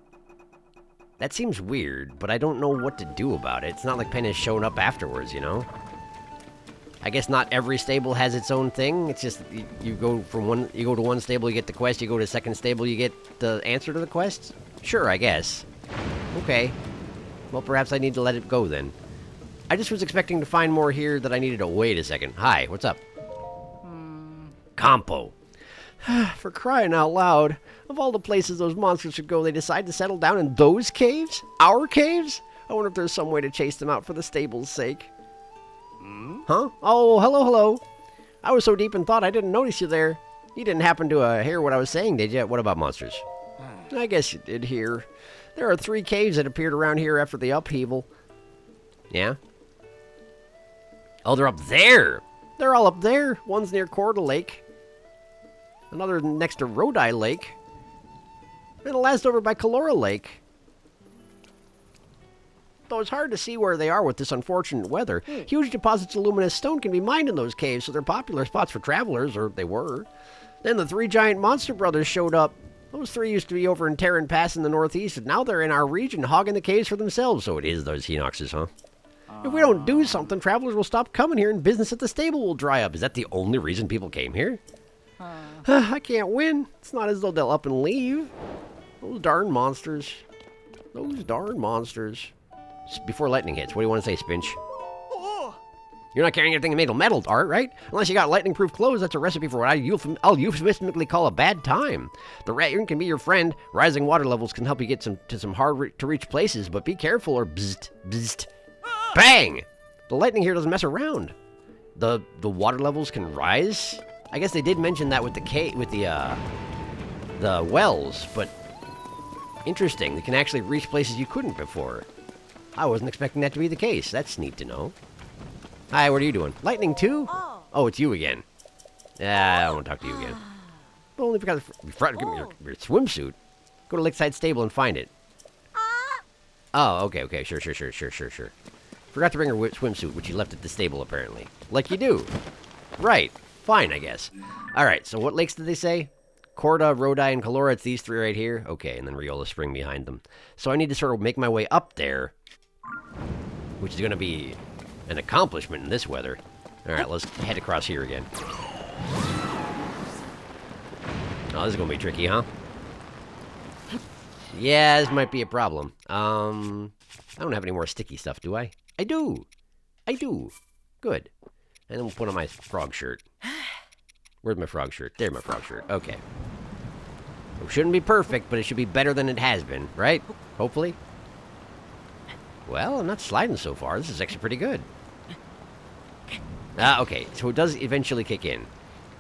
That seems weird, but I don't know what to do about it. It's not like Penn has shown up afterwards, you know? I guess not every stable has its own thing. It's just you go to one stable, you get the quest. You go to a second stable, you get the answer to the quest. Sure, I guess. Okay. Well, perhaps I need to let it go then. I just was expecting to find more here that I needed to wait a second. Hi, what's up? Compo. For crying out loud. Of all the places those monsters should go, they decide to settle down in those caves? Our caves? I wonder if there's some way to chase them out for the stable's sake. Huh? Oh, hello. I was so deep in thought I didn't notice you there. You didn't happen to hear what I was saying, did you? What about monsters? I guess you did hear. There are 3 caves that appeared around here after the upheaval. Yeah? Oh, they're up there! They're all up there. One's near Corda Lake. Another next to Rodai Lake. And the last over by Calora Lake. Though it's hard to see where they are with this unfortunate weather. Huge deposits of luminous stone can be mined in those caves, so they're popular spots for travelers, or they were. Then the 3 giant monster brothers showed up. Those 3 used to be over in Terran Pass in the northeast, and now they're in our region hogging the caves for themselves. So it is those Henoxes, huh? If we don't do something, travelers will stop coming here and business at the stable will dry up. Is that the only reason people came here? I can't win. It's not as though they'll up and leave. Those darn monsters. Those darn monsters. Before lightning hits, what do you want to say, Spinch? You're not carrying anything made of metal, Art, right? Unless you got lightning-proof clothes, that's a recipe for what I'll euphemistically call a bad time. The rain can be your friend. Rising water levels can help you get to some hard-to-reach places, but be careful or bzzzt, bzzzt. Bang! The lightning here doesn't mess around. The water levels can rise? I guess they did mention that with the wells, but interesting. They can actually reach places you couldn't before. I wasn't expecting that to be the case. That's neat to know. Hi, what are you doing? Lightning too? Oh, it's you again. I don't want to talk to you again. But only because give me your swimsuit. Go to Lakeside Stable and find it. Oh, okay. Sure. Forgot to bring her swimsuit, which you left at the stable, apparently. Like you do. Right. Fine, I guess. Alright, so what lakes did they say? Corda, Rodai, and Calora. It's these 3 right here. Okay, and then Riola Spring behind them. So I need to sort of make my way up there, which is going to be an accomplishment in this weather. All right, let's head across here again. Oh, this is gonna be tricky, huh? Yeah, this might be a problem. I don't have any more sticky stuff, do I? I do. I do. Good. And then we'll put on my frog shirt. Where's my frog shirt? There's my frog shirt. Okay. It shouldn't be perfect, but it should be better than it has been, right? Hopefully. Well, I'm not sliding so far. This is actually pretty good. Okay, so it does eventually kick in.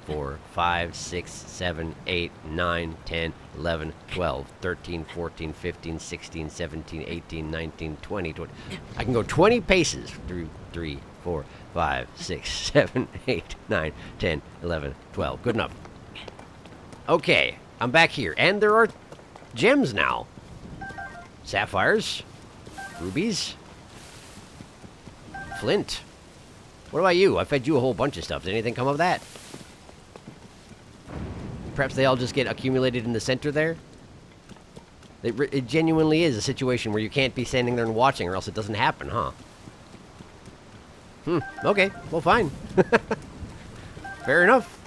4, 5, 6, 7, 8, 9, 10, 11, 12, 13, 14, 15, 16, 17, 18, 19, 20, 20. I can go 20 paces. 2, 3, 4, 5, 6, 7, 8, 9, 10, 11, 12. Good enough. Okay, I'm back here. And there are gems now. Sapphires. Rubies. Flint. What about you? I fed you a whole bunch of stuff. Did anything come of that? Perhaps they all just get accumulated in the center there? It genuinely is a situation where you can't be standing there and watching or else it doesn't happen, huh? Okay. Well, fine. Fair enough.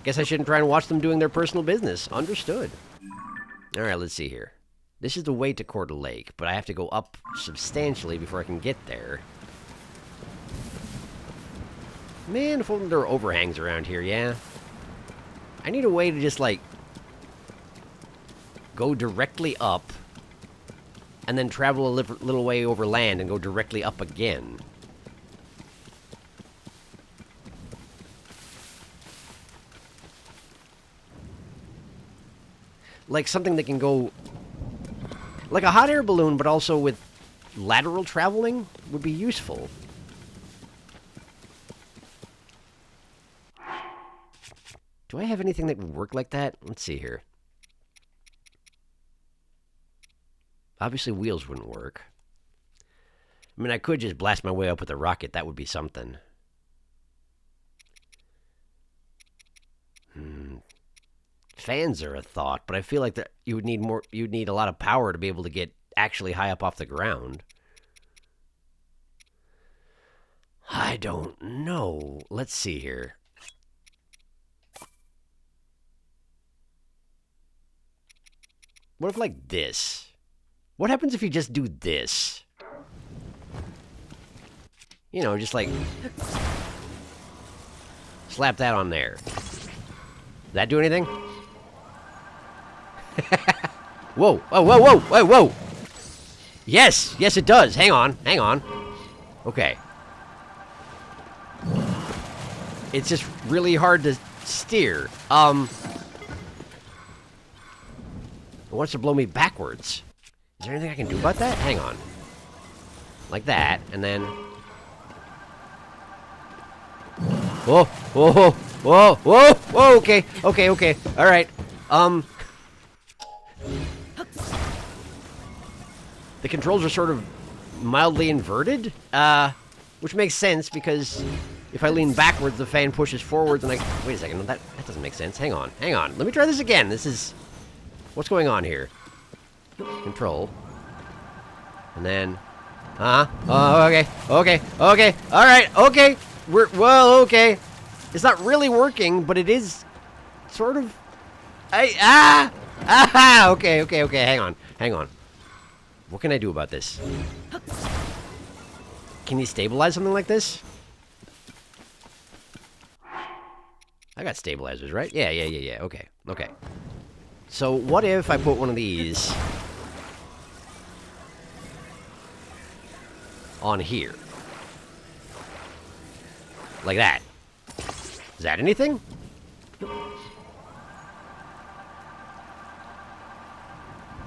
Guess I shouldn't try and watch them doing their personal business. Understood. Alright, let's see here. This is the way to Coeur Lake, but I have to go up substantially before I can get there. Man, if only there are overhangs around here, yeah. I need a way to just, like, go directly up and then travel a little way over land and go directly up again. Like something that can go... like a hot air balloon, but also with lateral traveling would be useful. Do I have anything that would work like that? Let's see here. Obviously, wheels wouldn't work. I mean, I could just blast my way up with a rocket. That would be something. Fans are a thought, but I feel like that you would need more. You'd need a lot of power to be able to get actually high up off the ground. I don't know. Let's see here. What if, like, this? What happens if you just do this? You know, just, like... slap that on there. Does that do anything? Whoa! Whoa, whoa, whoa! Whoa, whoa! Yes! Yes, it does! Hang on, hang on. Okay. It's just really hard to steer. It wants to blow me backwards. Is there anything I can do about that? Hang on. Like that, and then... whoa, whoa, whoa, whoa, whoa, whoa, okay, okay, okay, alright. The controls are sort of mildly inverted, which makes sense because if I lean backwards, the fan pushes forwards, and I... wait a second, no, that doesn't make sense. Hang on, hang on. Let me try this again. This is... what's going on here? Control. And then... oh, okay, okay, okay, alright, okay. Well, okay. It's not really working, but it is sort of... okay, okay, okay, hang on, hang on. What can I do about this? Can you stabilize something like this? I got stabilizers, right? Yeah, yeah, yeah, yeah, okay, okay. So what if I put one of these on here? Like that. Is that anything?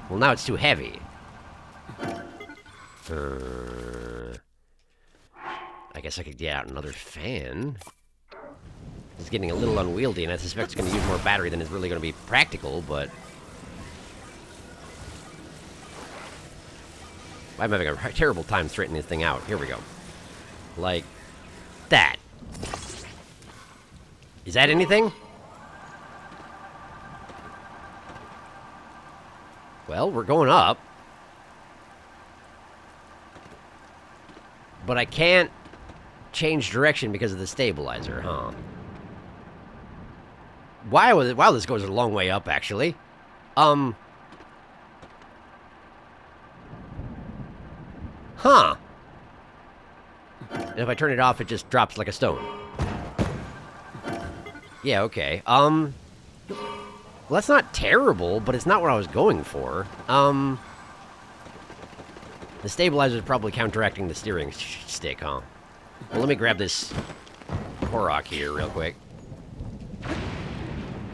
Well, now it's too heavy. I guess I could get out another fan. It's getting a little unwieldy, and I suspect it's going to use more battery than is really going to be practical, but... I'm having a terrible time straightening this thing out. Here we go. Like that. Is that anything? Well, we're going up. But I can't change direction because of the stabilizer, huh? Wow, this goes a long way up, actually. Huh. And if I turn it off, it just drops like a stone. Yeah, okay. Well, that's not terrible, but it's not what I was going for. The stabilizer is probably counteracting the steering stick, huh? Well, let me grab this Korok here real quick.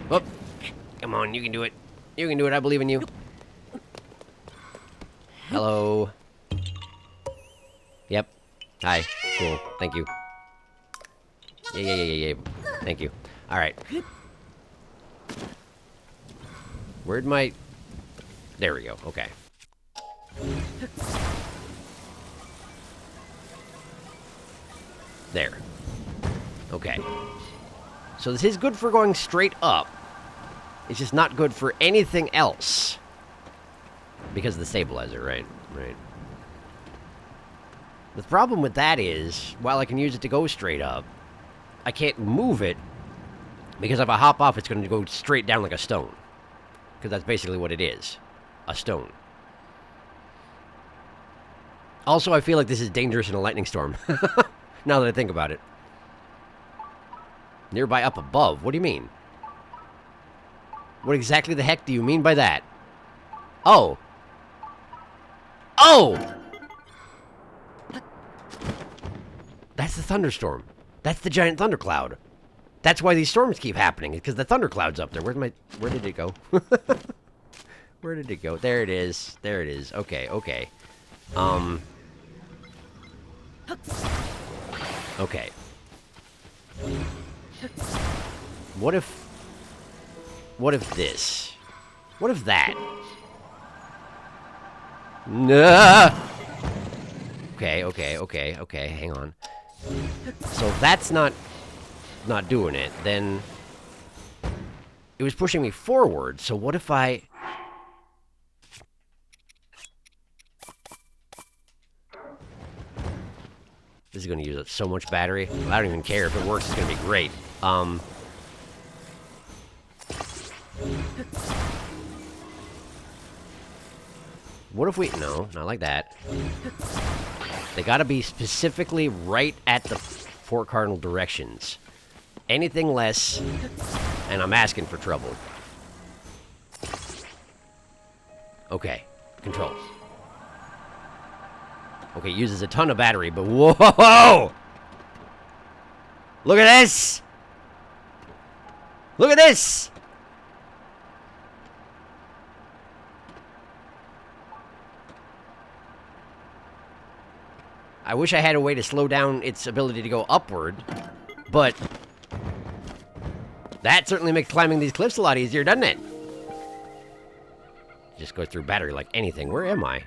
Whoop. Come on, you can do it. You can do it, I believe in you. Hello. Yep. Hi. Cool. Thank you. Yeah. Thank you. Alright. Where'd my... There we go. Okay. There. Okay. So this is good for going straight up. It's just not good for anything else. Because of the stabilizer, right? Right. The problem with that is, while I can use it to go straight up, I can't move it, because if I hop off, it's going to go straight down like a stone. Because that's basically what it is. A stone. Also, I feel like this is dangerous in a lightning storm. Now that I think about it. Nearby up above? What do you mean? What exactly the heck do you mean by that? Oh! Oh! That's the thunderstorm. That's the giant thundercloud. That's why these storms keep happening, because the thundercloud's up there. Where did it go? Where did it go? There it is. There it is. Okay, okay. Okay. What if this? What if that? Nah! Okay, hang on. So if that's not doing it, then it was pushing me forward, so what if I... This is going to use up so much battery. I don't even care. If it works, it's going to be great. What if we... No, not like that. They gotta be specifically right at the 4 cardinal directions. Anything less, and I'm asking for trouble. Okay, control. Okay, uses a ton of battery, but whoa! Look at this! Look at this! I wish I had a way to slow down its ability to go upward, but that certainly makes climbing these cliffs a lot easier, doesn't it? Just go through battery like anything. Where am I?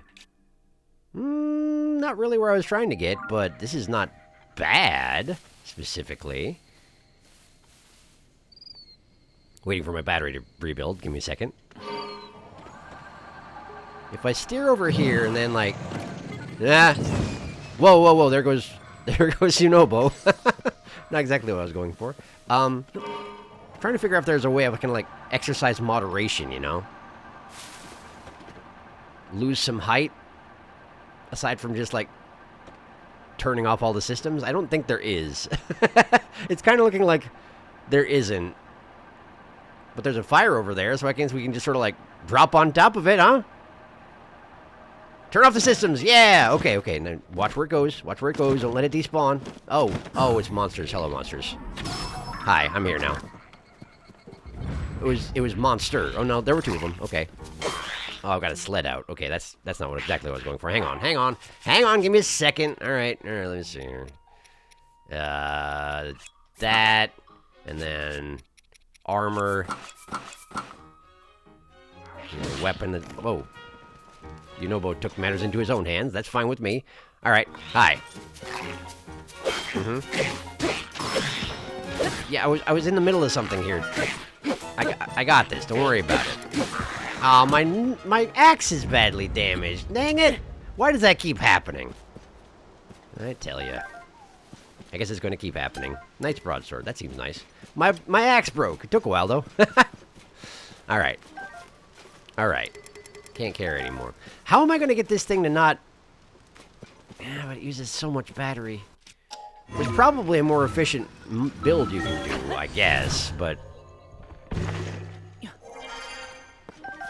Not really where I was trying to get, but this is not bad, specifically. Waiting for my battery to rebuild. Give me a second. If I steer over here and then, like... Whoa, there goes Unobo. Not exactly what I was going for. Trying to figure out if there's a way I can, like, exercise moderation, you know? Lose some height? Aside from just, like, turning off all the systems? I don't think there is. It's kind of looking like there isn't. But there's a fire over there, so I guess we can just sort of, like, drop on top of it, huh? Turn off the systems! Yeah! Okay. Now watch where it goes. Watch where it goes. Don't let it despawn. Oh, it's monsters. Hello, monsters. Hi, I'm here now. It was monster. Oh, no, there were 2 of them. Okay. Oh, I've got a sled out. Okay, that's not exactly what I was going for. Hang on. Give me a second. All right, let me see here. That, and then armor. Weapon. Whoa. Unobo took matters into his own hands. That's fine with me. All right. Hi. Yeah, I was in the middle of something here. I got this. Don't worry about it. Oh, my axe is badly damaged. Dang it! Why does that keep happening? I tell you. I guess it's going to keep happening. Knight's broadsword. That seems nice. My axe broke. It took a while, though. Alright. Alright. Can't carry anymore. How am I going to get this thing to not... Yeah, but it uses so much battery. There's probably a more efficient build you can do, I guess, but...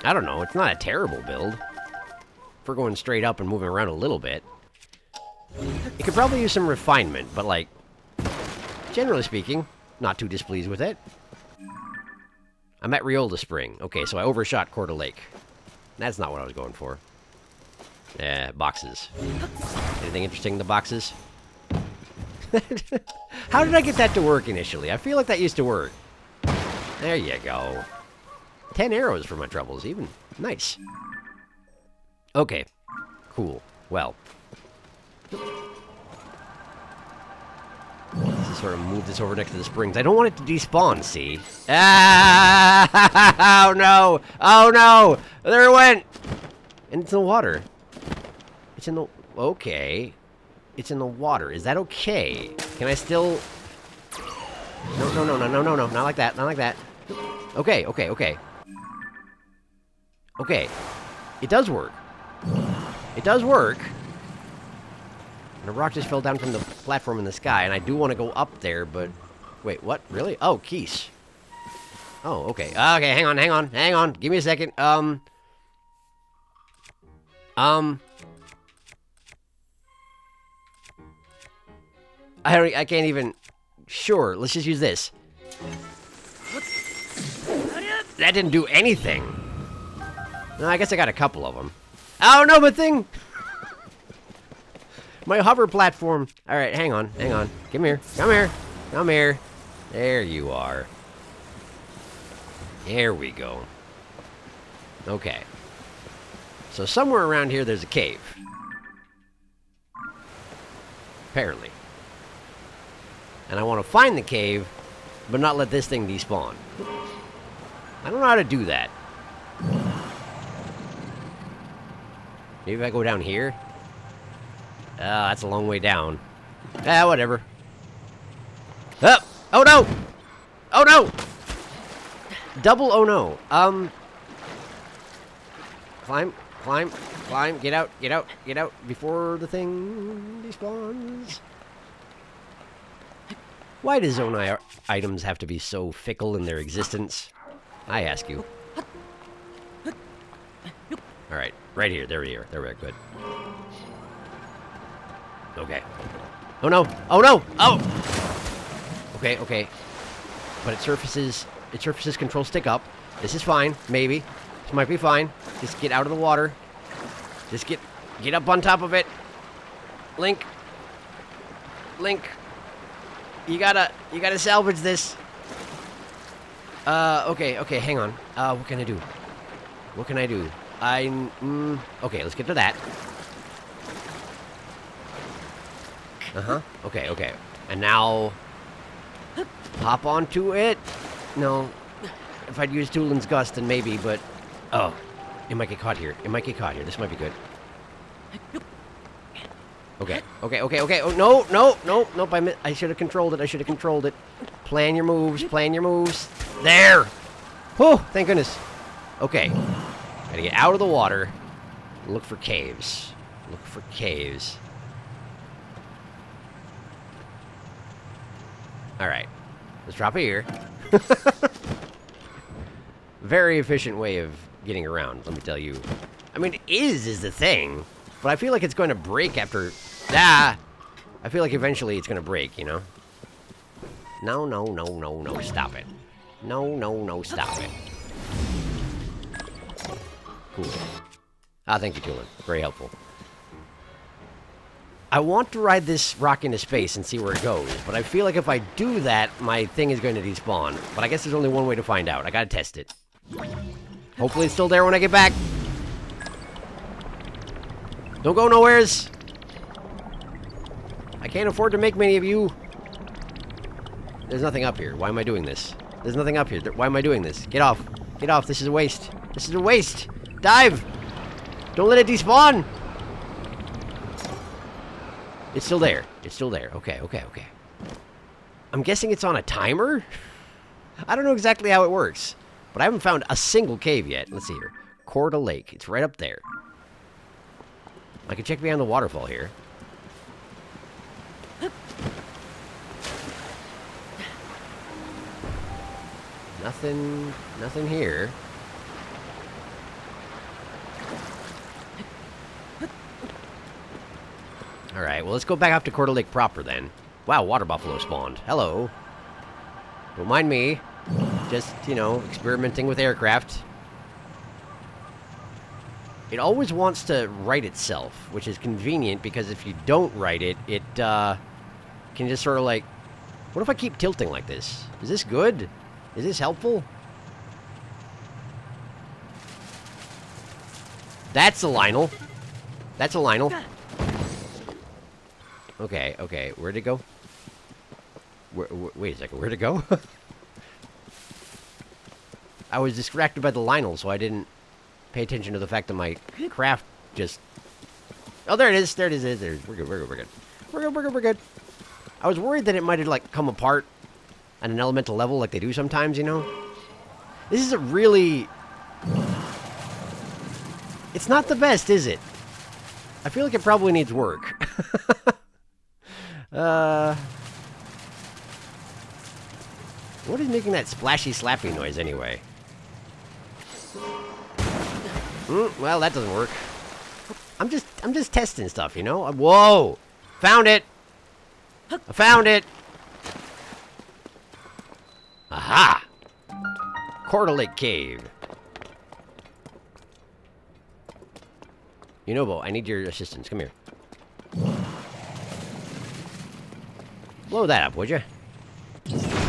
I don't know. It's not a terrible build. If we're going straight up and moving around a little bit. It could probably use some refinement, but like... Generally speaking, not too displeased with it. I'm at Riolda Spring. Okay, so I overshot Coeur Lake. That's not what I was going for. Boxes. Anything interesting in the boxes? How did I get that to work initially? I feel like that used to work. There you go. 10 arrows for my troubles, even. Nice. Okay. Cool. Well. Let's just sort of move this over next to the springs. I don't want it to despawn, see? Ah! Oh, no! Oh, no! There it went! And it's in the water. It's in the... Okay. It's in the water. Is that okay? Can I still... No, no, no, no, no, no, no. Not like that. Not like that. Okay, okay, okay. Okay. It does work. It does work. And a rock just fell down from the platform in the sky, and I do want to go up there, but... Wait, what? Really? Oh, Keys. Oh, okay. Okay, hang on, hang on, hang on. Give me a second. I can't even... Sure, let's just use this. That didn't do anything. No, I guess I got a couple of them. Oh, no, but thing... My hover platform. Alright, hang on, hang on. Come here, come here, come here. There you are. There we go. Okay. So somewhere around here there's a cave. Apparently. And I want to find the cave, but not let this thing despawn. I don't know how to do that. Maybe if I go down here? That's a long way down. Whatever. Oh! Oh no! Oh no! Double oh no. Climb, climb, climb, get out, get out, get out before the thing despawns. Why do zone items have to be so fickle in their existence? I ask you. Alright, right here, there we are. There we are, good. Okay. Oh no! Oh no! Oh! Okay, okay. But it surfaces control stick up. This is fine, maybe. This might be fine. Just get out of the water. Just get up on top of it. Link. Link. You gotta salvage this. Okay, okay, hang on. What can I do? What can I do? Okay, let's get to that. Uh-huh. Okay, okay. And now... hop onto it? No. If I'd use Tulin's Gust, then maybe, but... Oh. It might get caught here. It might get caught here. This might be good. Okay. Okay, okay, okay. Oh, no, no, no, nope. I should have controlled it. I should have controlled it. Plan your moves. Plan your moves. There! Oh, thank goodness. Okay. Gotta get out of the water. Look for caves. Look for caves. Alright. Let's drop it here. Very efficient way of getting around, let me tell you. I mean, is the thing. But I feel like it's going to break after... I feel like eventually it's going to break, you know? No, no, no, no, no. Stop it. No, no, no. Stop it. Cool. Thank you, Tulin. Very helpful. I want to ride this rock into space and see where it goes, but I feel like if I do that, my thing is going to despawn. But I guess there's only one way to find out. I gotta test it. Hopefully it's still there when I get back. Don't go nowheres. I can't afford to make many of you. There's nothing up here. Why am I doing this? There's nothing up here. Why am I doing this? Get off. Get off. This is a waste. This is a waste. Dive. Don't let it despawn. It's still there. It's still there. Okay, okay, okay. I'm guessing it's on a timer? I don't know exactly how it works, but I haven't found a single cave yet. Let's see here. Corda Lake. It's right up there. I can check behind the waterfall here. Nothing here. Alright, well, let's go back up to Corda Lake proper then. Wow, water buffalo spawned. Hello. Don't mind me. Just, you know, experimenting with aircraft. It always wants to right itself, which is convenient because if you don't right it, it can just sort of like... What if I keep tilting like this? Is this good? Is this helpful? That's a Lionel. That's a Lionel. Okay, okay. Where'd it go? Wait a second. Where'd it go? I was distracted by the Lionel, so I didn't pay attention to the fact that my craft just... Oh, there it is. There it is. There it is. We're good. We're good. We're good. We're good. We're good. We're good. I was worried that it might have, like, come apart at an elemental level like they do sometimes, you know? This is a really... It's not the best, is it? I feel like it probably needs work. What is making that splashy slappy noise anyway? Well, that doesn't work. I'm just testing stuff, you know? Whoa! Found it! I found it! Aha! Corda Lake Cave. You know, Bo, I need your assistance. Come here. Blow that up, would you?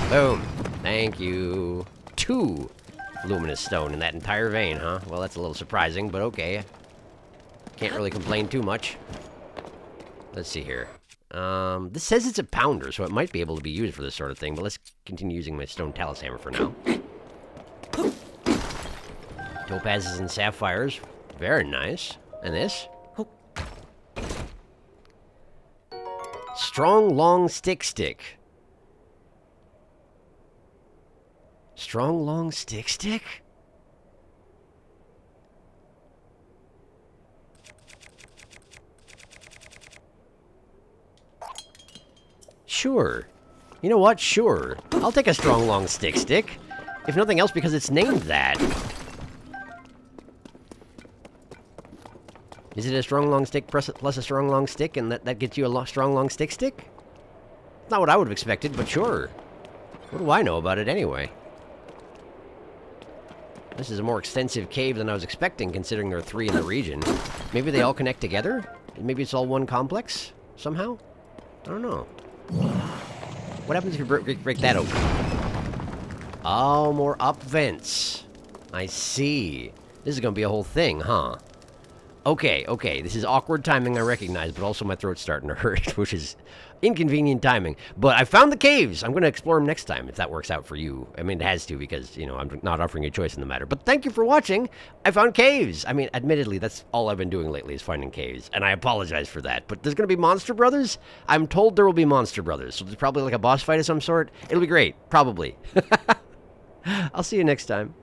Boom. Thank you. 2 luminous stone in that entire vein, huh? Well, that's a little surprising, but okay. Can't really complain too much. Let's see here. This says it's a pounder, so it might be able to be used for this sort of thing, but let's continue using my stone talus hammer for now. Topazes and sapphires. Very nice. And this? Strong, long stick. Strong, long stick? Sure. You know what? Sure. I'll take a strong, long stick. If nothing else, because it's named that. Is it a strong, long stick plus a strong, long stick, and that gets you a strong, long stick? It's not what I would have expected, but sure. What do I know about it anyway? This is a more extensive cave than I was expecting, considering there are 3 in the region. Maybe they all connect together? Maybe it's all one complex? Somehow? I don't know. What happens if you break that open? Oh, more up vents. I see. This is gonna be a whole thing, huh? Okay, this is awkward timing, I recognize, but also my throat's starting to hurt, which is inconvenient timing. But I found the caves! I'm going to explore them next time, if that works out for you. I mean, it has to, because, you know, I'm not offering you a choice in the matter. But thank you for watching! I found caves! I mean, admittedly, that's all I've been doing lately, is finding caves. And I apologize for that. But there's going to be Monster Brothers? I'm told there will be Monster Brothers, so there's probably like a boss fight of some sort. It'll be great. Probably. I'll see you next time.